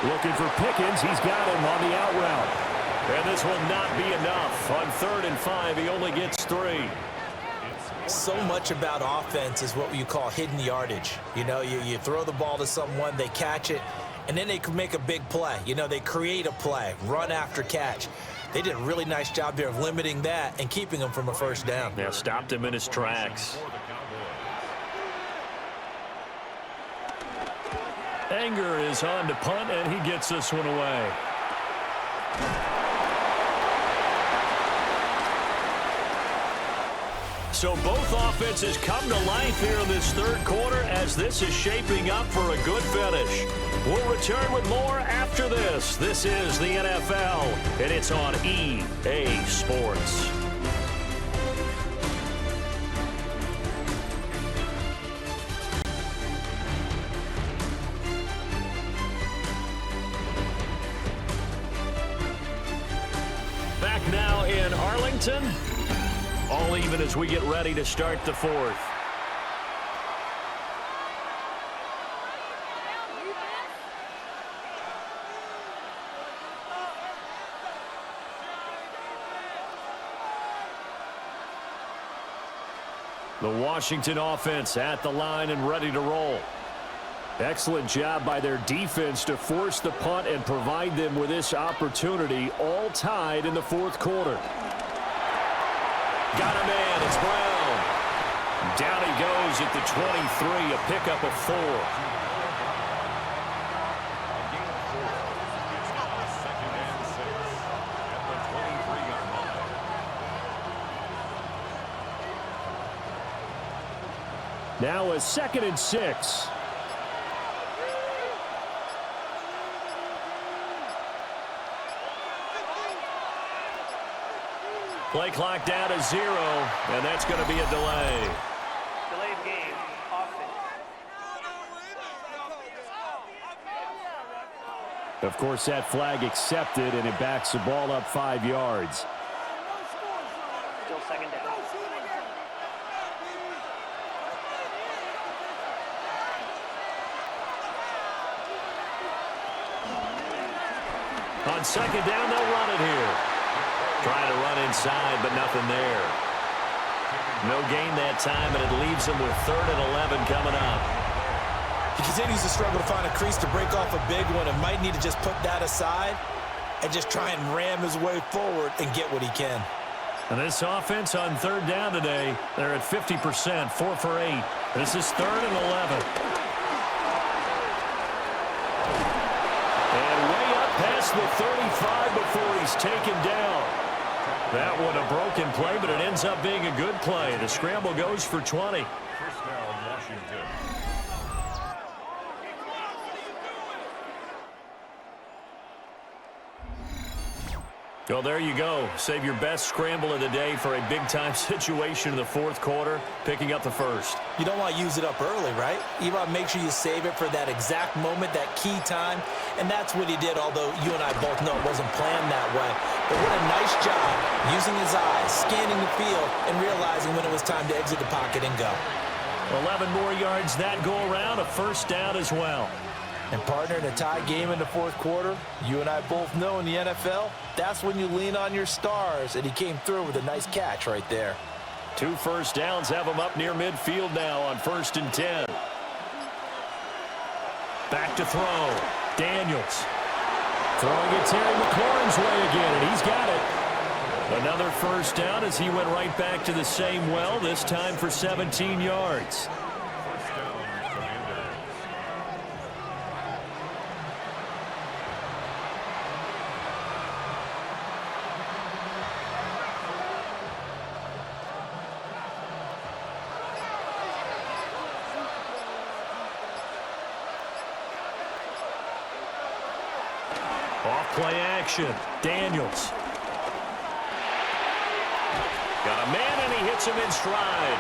Looking for Pickens. He's got him on the out route. And this will not be enough. On 3rd and 5, he only gets 3. So much about offense is what you call hidden yardage. You know, you throw the ball to someone, they catch it, and then they can make a big play. You know, they create a play, run after catch. They did a really nice job there of limiting that and keeping him from a 1st down. Yeah, stopped him in his tracks. Anger is on to punt, and he gets this one away. So both offenses come to life here in this third quarter as this is shaping up for a good finish. We'll return with more after this. This is the NFL, and it's on EA Sports. Back now in Arlington. All even as we get ready to start the 4th. The Washington offense at the line and ready to roll. Excellent job by their defense to force the punt and provide them with this opportunity, all tied in the 4th quarter. Got a man, it's Brown. Down he goes at the 23, a pickup of 4. Now a 2nd and 6. Play clock down to 0, and that's going to be a delay. Delay of game. Offense. Of course, that flag accepted, and it backs the ball up 5 yards. Still 2nd down. On 2nd down, they'll run it here. Trying to run inside, but nothing there. No gain that time, and it leaves them with 3rd and 11 coming up. He continues to struggle to find a crease to break off a big one and might need to just put that aside and just try and ram his way forward and get what he can. And this offense on 3rd down today, they're at 50%, 4 for 8. This is 3rd and 11. And way up past the 35 before he's taken down. That one a broken play, but it ends up being a good play. The scramble goes for 20. First down, Washington. Well, there you go. Save your best scramble of the day for a big-time situation in the 4th quarter, picking up the 1st. You don't want to use it up early, right? You want to make sure you save it for that exact moment, that key time, and that's what he did, although you and I both know it wasn't planned that way. But what a nice job using his eyes, scanning the field, and realizing when it was time to exit the pocket and go. 11 more yards that go around, a 1st down as well. And partner, in a tie game in the 4th quarter, you and I both know in the NFL, that's when you lean on your stars, and he came through with a nice catch right there. 2 1st downs have him up near midfield now on 1st and 10. Back to throw. Daniels. Throwing it Terry McLaurin's way again, and he's got it. Another 1st down as he went right back to the same well, this time for 17 yards. First down, Commanders. Off-play action. Daniels. Got a man, and he hits him in stride.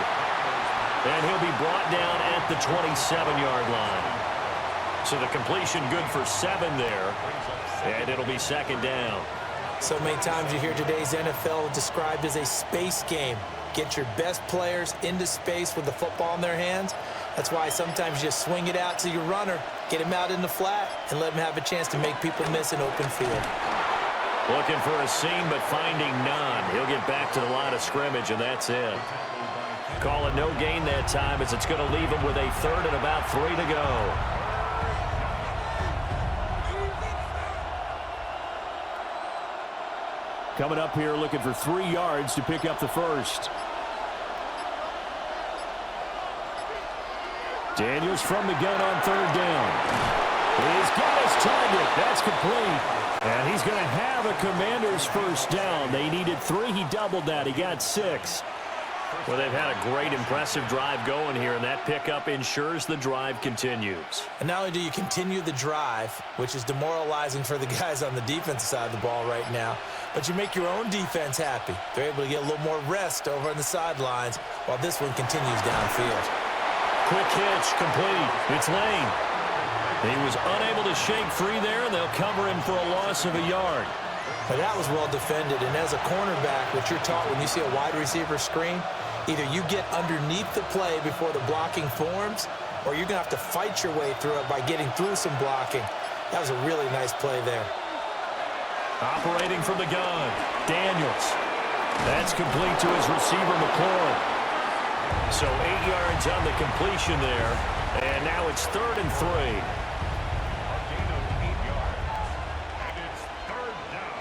And he'll be brought down at the 27-yard line. So the completion good for 7 there. And it'll be 2nd down. So many times you hear today's NFL described as a space game. Get your best players into space with the football in their hands. That's why sometimes you just swing it out to your runner, get him out in the flat, and let him have a chance to make people miss an open field. Looking for a seam, but finding none. He'll get back to the line of scrimmage, and that's it. Call it no gain that time, as it's going to leave him with a 3rd and about 3 to go. Coming up here looking for 3 yards to pick up the 1st. Daniels from the gun on 3rd down. He's got his target. That's complete. And he's going to have a Commanders 1st down. They needed 3. He doubled that. He got 6. Well, they've had a great, impressive drive going here, and that pickup ensures the drive continues. And not only do you continue the drive, which is demoralizing for the guys on the defensive side of the ball right now, but you make your own defense happy. They're able to get a little more rest over on the sidelines while this one continues downfield. Quick hitch, complete. It's Lane. He was unable to shake free there, and they'll cover him for a loss of a yard. But that was well defended, and as a cornerback, what you're taught when you see a wide receiver screen, either you get underneath the play before the blocking forms, or you're going to have to fight your way through it by getting through some blocking. That was a really nice play there. Operating from the gun, Daniels. That's complete to his receiver, McLaurin. So 8 yards on the completion there, and now it's 3rd and 3. A gain of 8 yards. And it's 3rd down.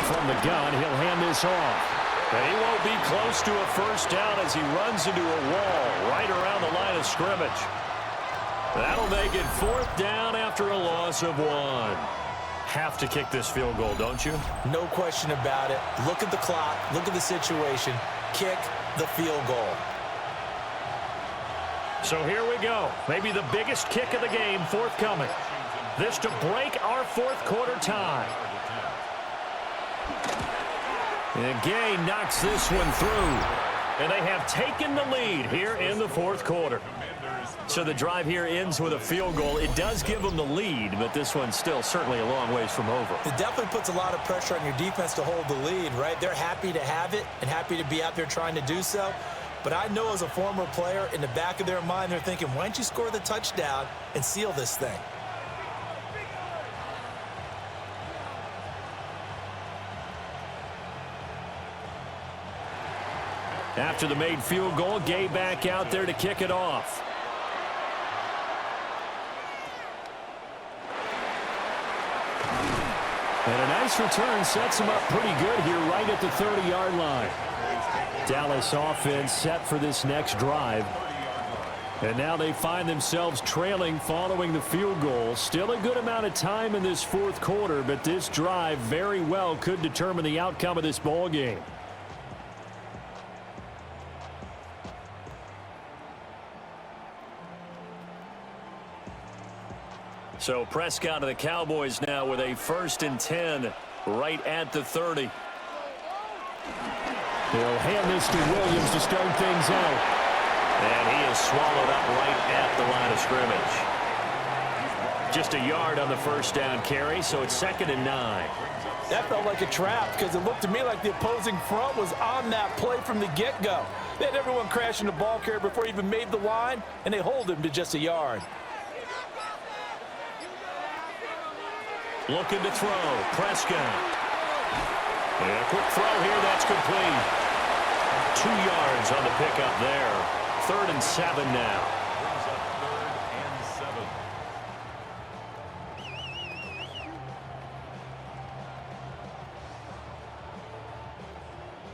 From the gun, he'll hand this off. And he won't be close to a 1st down as he runs into a wall right around the line of scrimmage. That'll make it 4th down after a loss of 1. Have to kick this field goal, don't you? No question about it. Look at the clock. Look at the situation. Kick the field goal. So here we go. Maybe the biggest kick of the game forthcoming. This to break our 4th quarter tie. And Gay knocks this one through. And they have taken the lead here in the 4th quarter. So the drive here ends with a field goal. It does give them the lead, but this one's still certainly a long ways from over. It definitely puts a lot of pressure on your defense to hold the lead, right? They're happy to have it and happy to be out there trying to do so. But I know as a former player, in the back of their mind, they're thinking, why don't you score the touchdown and seal this thing? After the made field goal, Gay back out there to kick it off. And a nice return sets him up pretty good here right at the 30-yard line. Dallas offense set for this next drive. And now they find themselves trailing following the field goal. Still a good amount of time in this 4th quarter, but this drive very well could determine the outcome of this ball game. So Prescott of the Cowboys now with a 1st and 10 right at the 30. They'll hand this to Williams to start things out. And he is swallowed up right at the line of scrimmage. Just a yard on the 1st down carry, so it's 2nd and 9. That felt like a trap because it looked to me like the opposing front was on that play from the get-go. They had everyone crashing the ball carrier before he even made the line, and they hold him to just a yard. Looking to throw. Prescott. And a quick throw here. That's complete. 2 yards on the pickup there. 3rd and 7 now.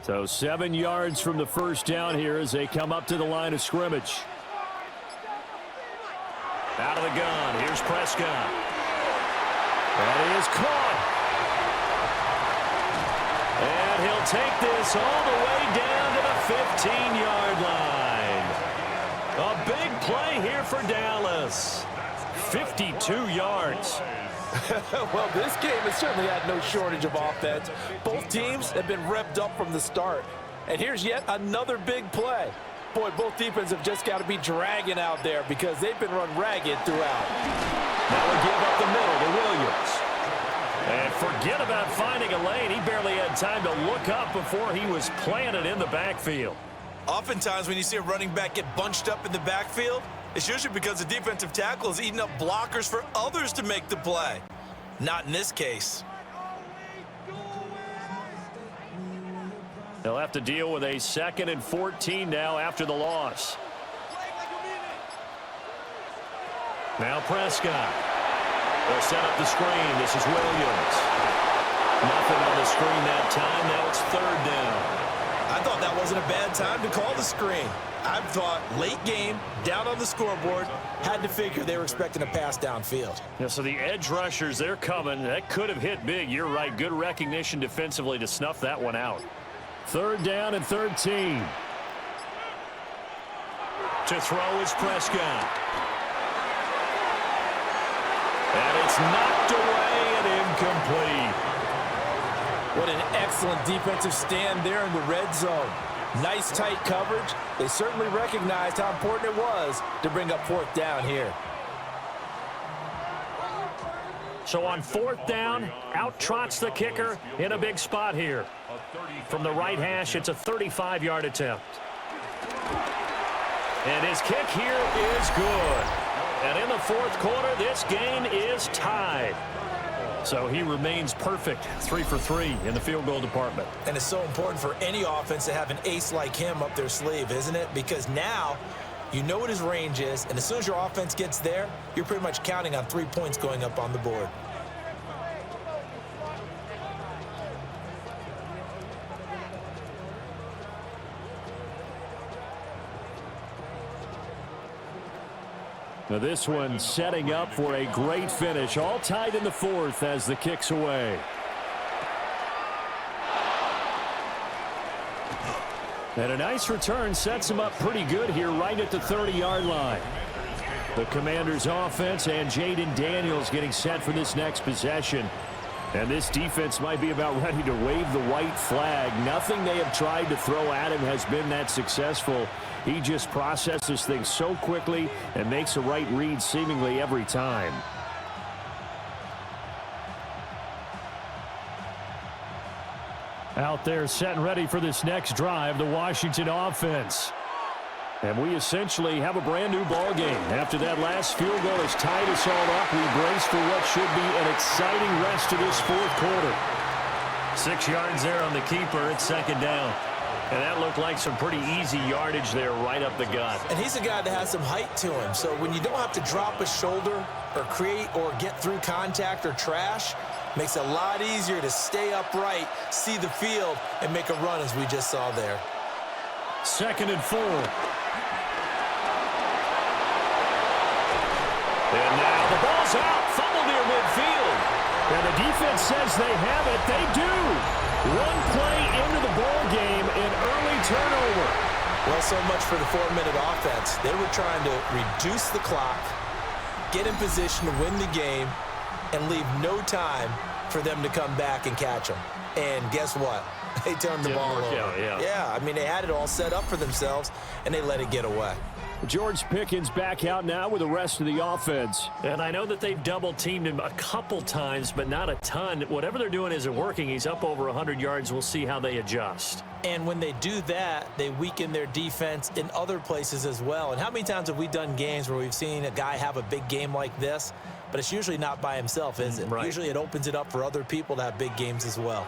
So 7 yards from the 1st down here as they come up to the line of scrimmage. Out of the gun. Here's Prescott. That is caught. And he'll take this all the way down to the 15-yard line. A big play here for Dallas. 52 yards. Well, this game has certainly had no shortage of offense. Both teams have been revved up from the start. And here's yet another big play. Boy, both defenses have just got to be dragging out there because they've been run ragged throughout. Now we give up the middle to Williams. And forget about finding a lane. He barely had time to look up before he was planted in the backfield. Oftentimes when you see a running back get bunched up in the backfield, it's usually because the defensive tackle is eating up blockers for others to make the play. Not in this case. They'll have to deal with a 2nd and 14 now after the loss. Now Prescott. They'll set up the screen. This is Williams. Nothing on the screen that time. Now it's 3rd down. I thought that wasn't a bad time to call the screen. I thought late game, down on the scoreboard, had to figure they were expecting a pass downfield. Yeah, so the edge rushers, they're coming. That could have hit big. You're right. Good recognition defensively to snuff that one out. 3rd down and 13. To throw is Prescott. And it's knocked away and incomplete. What an excellent defensive stand there in the red zone. Nice tight coverage. They certainly recognized how important it was to bring up 4th down here. So on 4th down, out trots the kicker in a big spot here. From the right hash, it's a 35-yard attempt. And his kick here is good. And in the 4th quarter, this game is tied. So he remains perfect, 3 for 3 in the field goal department. And it's so important for any offense to have an ace like him up their sleeve, isn't it? Because now you know what his range is, and as soon as your offense gets there, you're pretty much counting on 3 points going up on the board. Now this one setting up for a great finish. All tied in the fourth as the kick's away. And a nice return sets him up pretty good here right at the 30-yard line. The Commanders' offense and Jaden Daniels getting set for this next possession. And this defense might be about ready to wave the white flag. Nothing they have tried to throw at him has been that successful. He just processes things so quickly and makes a right read seemingly every time. Out there set and ready for this next drive, the Washington offense. And we essentially have a brand new ball game. After that last field goal has tied us all up, we brace for what should be an exciting rest of this fourth quarter. 6 yards there on the keeper. It's second down. And that looked like some pretty easy yardage there right up the gut. And he's a guy that has some height to him. So when you don't have to drop a shoulder or create or get through contact or trash, makes it a lot easier to stay upright, see the field, and make a run as we just saw there. 2nd and 4. And now the ball's out. Fumble near midfield. And the defense says they have it. They do. One play into the ball game, an early turnover. Well, so much for the 4-minute offense. They were trying to reduce the clock, get in position to win the game, and leave no time for them to come back and catch them. And guess what? They turned the ball over. Yeah, I mean, they had it all set up for themselves, and they let it get away. George Pickens back out now with the rest of the offense. And I know that they've double-teamed him a couple times, but not a ton. Whatever they're doing isn't working. He's up over 100 yards. We'll see how they adjust. And when they do that, they weaken their defense in other places as well. And how many times have we done games where we've seen a guy have a big game like this, but it's usually not by himself, is it? Right. Usually it opens it up for other people to have big games as well.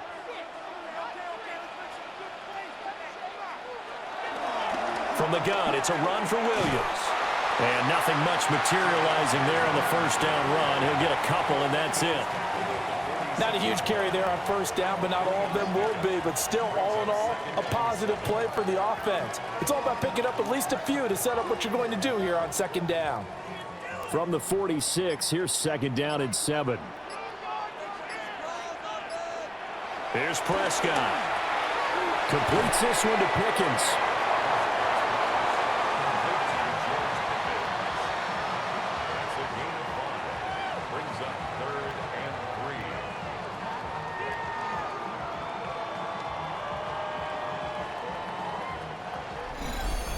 From the gun, it's a run for Williams. And nothing much materializing there on the first down run. He'll get a couple, and that's it. Not a huge carry there on first down, but not all of them will be. But still, all in all, a positive play for the offense. It's all about picking up at least a few to set up what you're going to do here on second down. From the 46, here's 2nd down and 7. Here's Prescott. Completes this one to Pickens.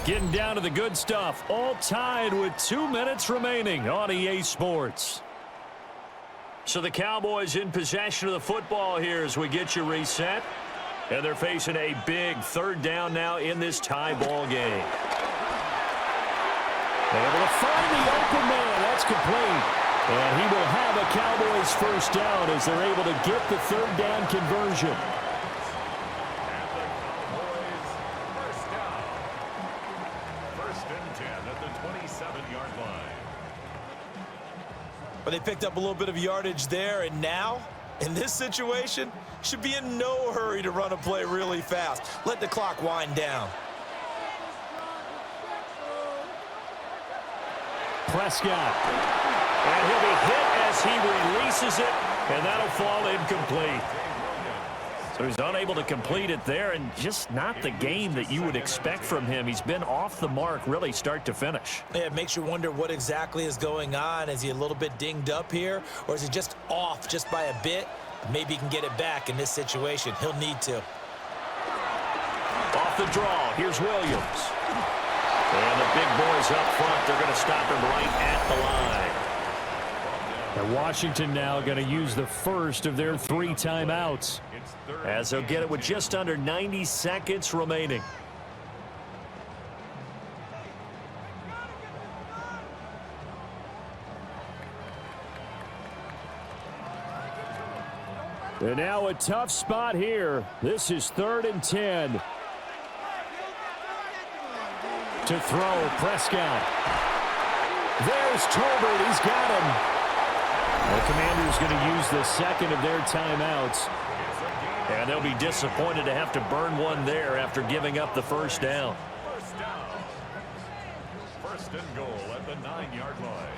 Getting down to the good stuff. All tied with 2 minutes remaining on EA Sports. So the Cowboys in possession of the football here as we get you reset. And they're facing a big 3rd down now in this tie ball game. Able to find the open man. That's complete. And he will have a Cowboys first down as they're able to get the 3rd down conversion. But they picked up a little bit of yardage there, and now, in this situation, should be in no hurry to run a play really fast. Let the clock wind down. Prescott. And he'll be hit as he releases it, and that'll fall incomplete. So he's unable to complete it there, and just not the game that you would expect from him. He's been off the mark really start to finish. Yeah, it makes you wonder what exactly is going on. Is he a little bit dinged up here, or is he just off just by a bit? Maybe he can get it back in this situation. He'll need to. Off the draw, here's Williams. And the big boys up front, they're going to stop him right at the line. And Washington now going to use the first of their 3 timeouts, as they'll get it with just under 90 seconds remaining. And now a tough spot here. This is 3rd and 10. To throw, Prescott. There's Tolbert. He's got him. The Commanders going to use the 2nd of their timeouts. And they'll be disappointed to have to burn one there after giving up the first down. First and goal at the 9-yard line.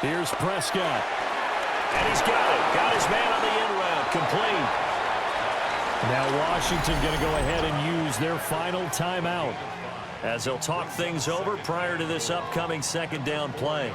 Here's Prescott. And he's got it. Got his man on the end route. Complete. Now Washington going to go ahead and use their final timeout as they'll talk things over prior to this upcoming second down play.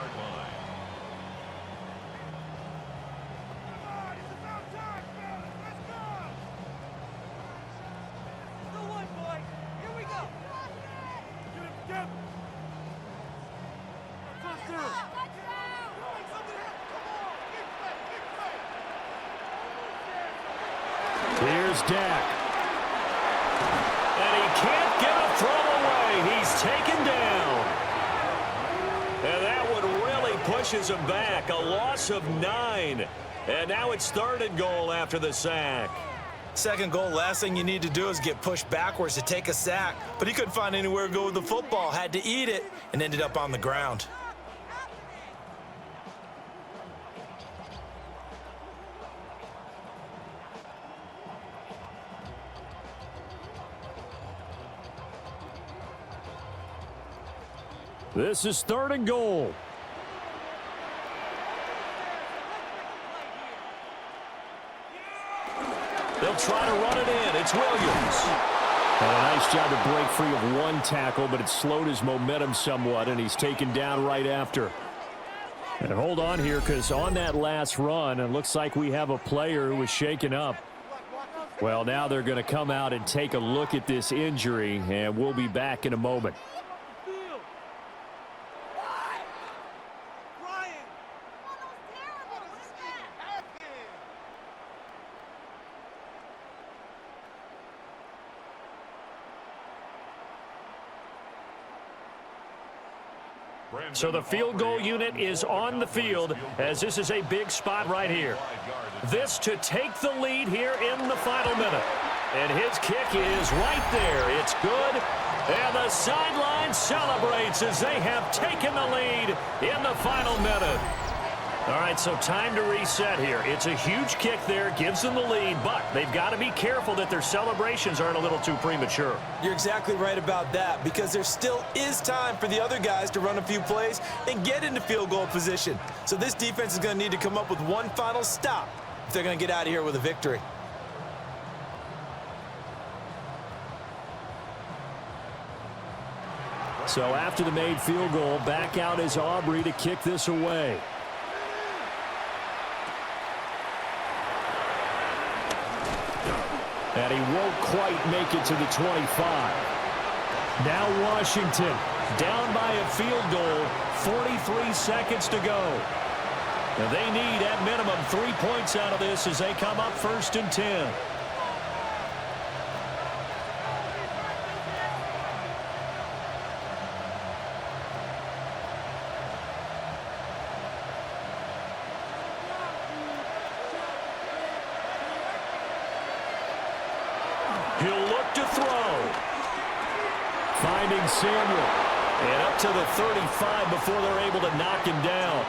Here's Dak. And he can't get a throw away. He's taken down. And that one really pushes him back. A loss of 9. And now it's third and goal after the sack. Second goal, last thing you need to do is get pushed backwards to take a sack. But he couldn't find anywhere to go with the football. Had to eat it and ended up on the ground. This is third and goal. They'll try to run it in. It's Williams. And a nice job to break free of one tackle, but it slowed his momentum somewhat, and he's taken down right after. And hold on here, because on that last run, it looks like we have a player who was shaken up. Well, now they're going to come out and take a look at this injury, and we'll be back in a moment. So the field goal unit is on the field as this is a big spot right here. This to take the lead here in the final minute. And his kick is right there. It's good. And the sideline celebrates as they have taken the lead in the final minute. All right, so time to reset here. It's a huge kick there, gives them the lead, but they've got to be careful that their celebrations aren't a little too premature. You're exactly right about that, because there still is time for the other guys to run a few plays and get into field goal position. So this defense is going to need to come up with one final stop if they're going to get out of here with a victory. So after the made field goal, back out is Aubrey to kick this away. And he won't quite make it to the 25. Now Washington down by a field goal, 43 seconds to go. And they need at minimum 3 points out of this as they come up first and 10. He'll look to throw. Finding Samuel. And up to the 35 before they're able to knock him down.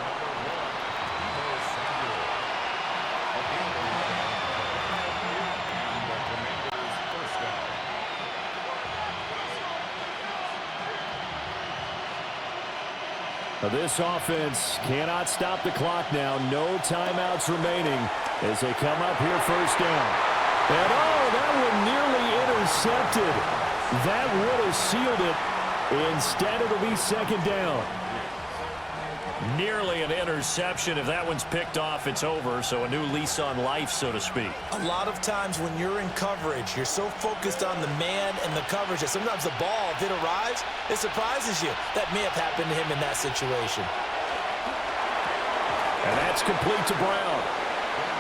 Now this offense cannot stop the clock now. No timeouts remaining as they come up here first down. And oh, that one nearly intercepted. That would have sealed it. Instead, it'll be second down. Nearly an interception. If that one's picked off, it's over. So a new lease on life, so to speak. A lot of times when you're in coverage, you're so focused on the man and the coverage that sometimes the ball, if it arrives, it surprises you. That may have happened to him in that situation. And that's complete to Brown.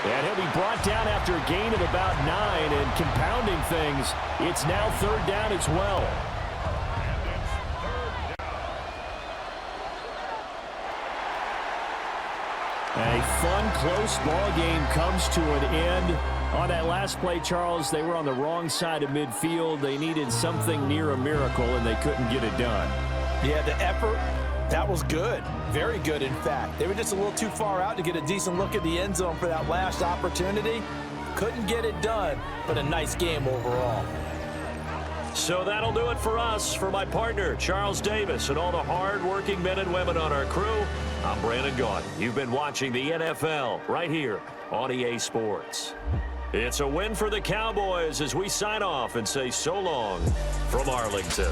And he'll be brought down after a gain of about 9, and compounding things, it's now third down as well. A fun, close ball game comes to an end. On that last play, Charles, they were on the wrong side of midfield. They needed something near a miracle, and they couldn't get it done. Yeah, the effort, That was good. Very good, in fact. They were just a little too far out to get a decent look at the end zone for that last opportunity. Couldn't get it done, but a nice game overall. So that'll do it for us. For my partner, Charles Davis, and all the hard-working men and women on our crew, I'm Brandon Gaudin. You've been watching the NFL right here on EA Sports. It's a win for the Cowboys as we sign off and say so long from Arlington.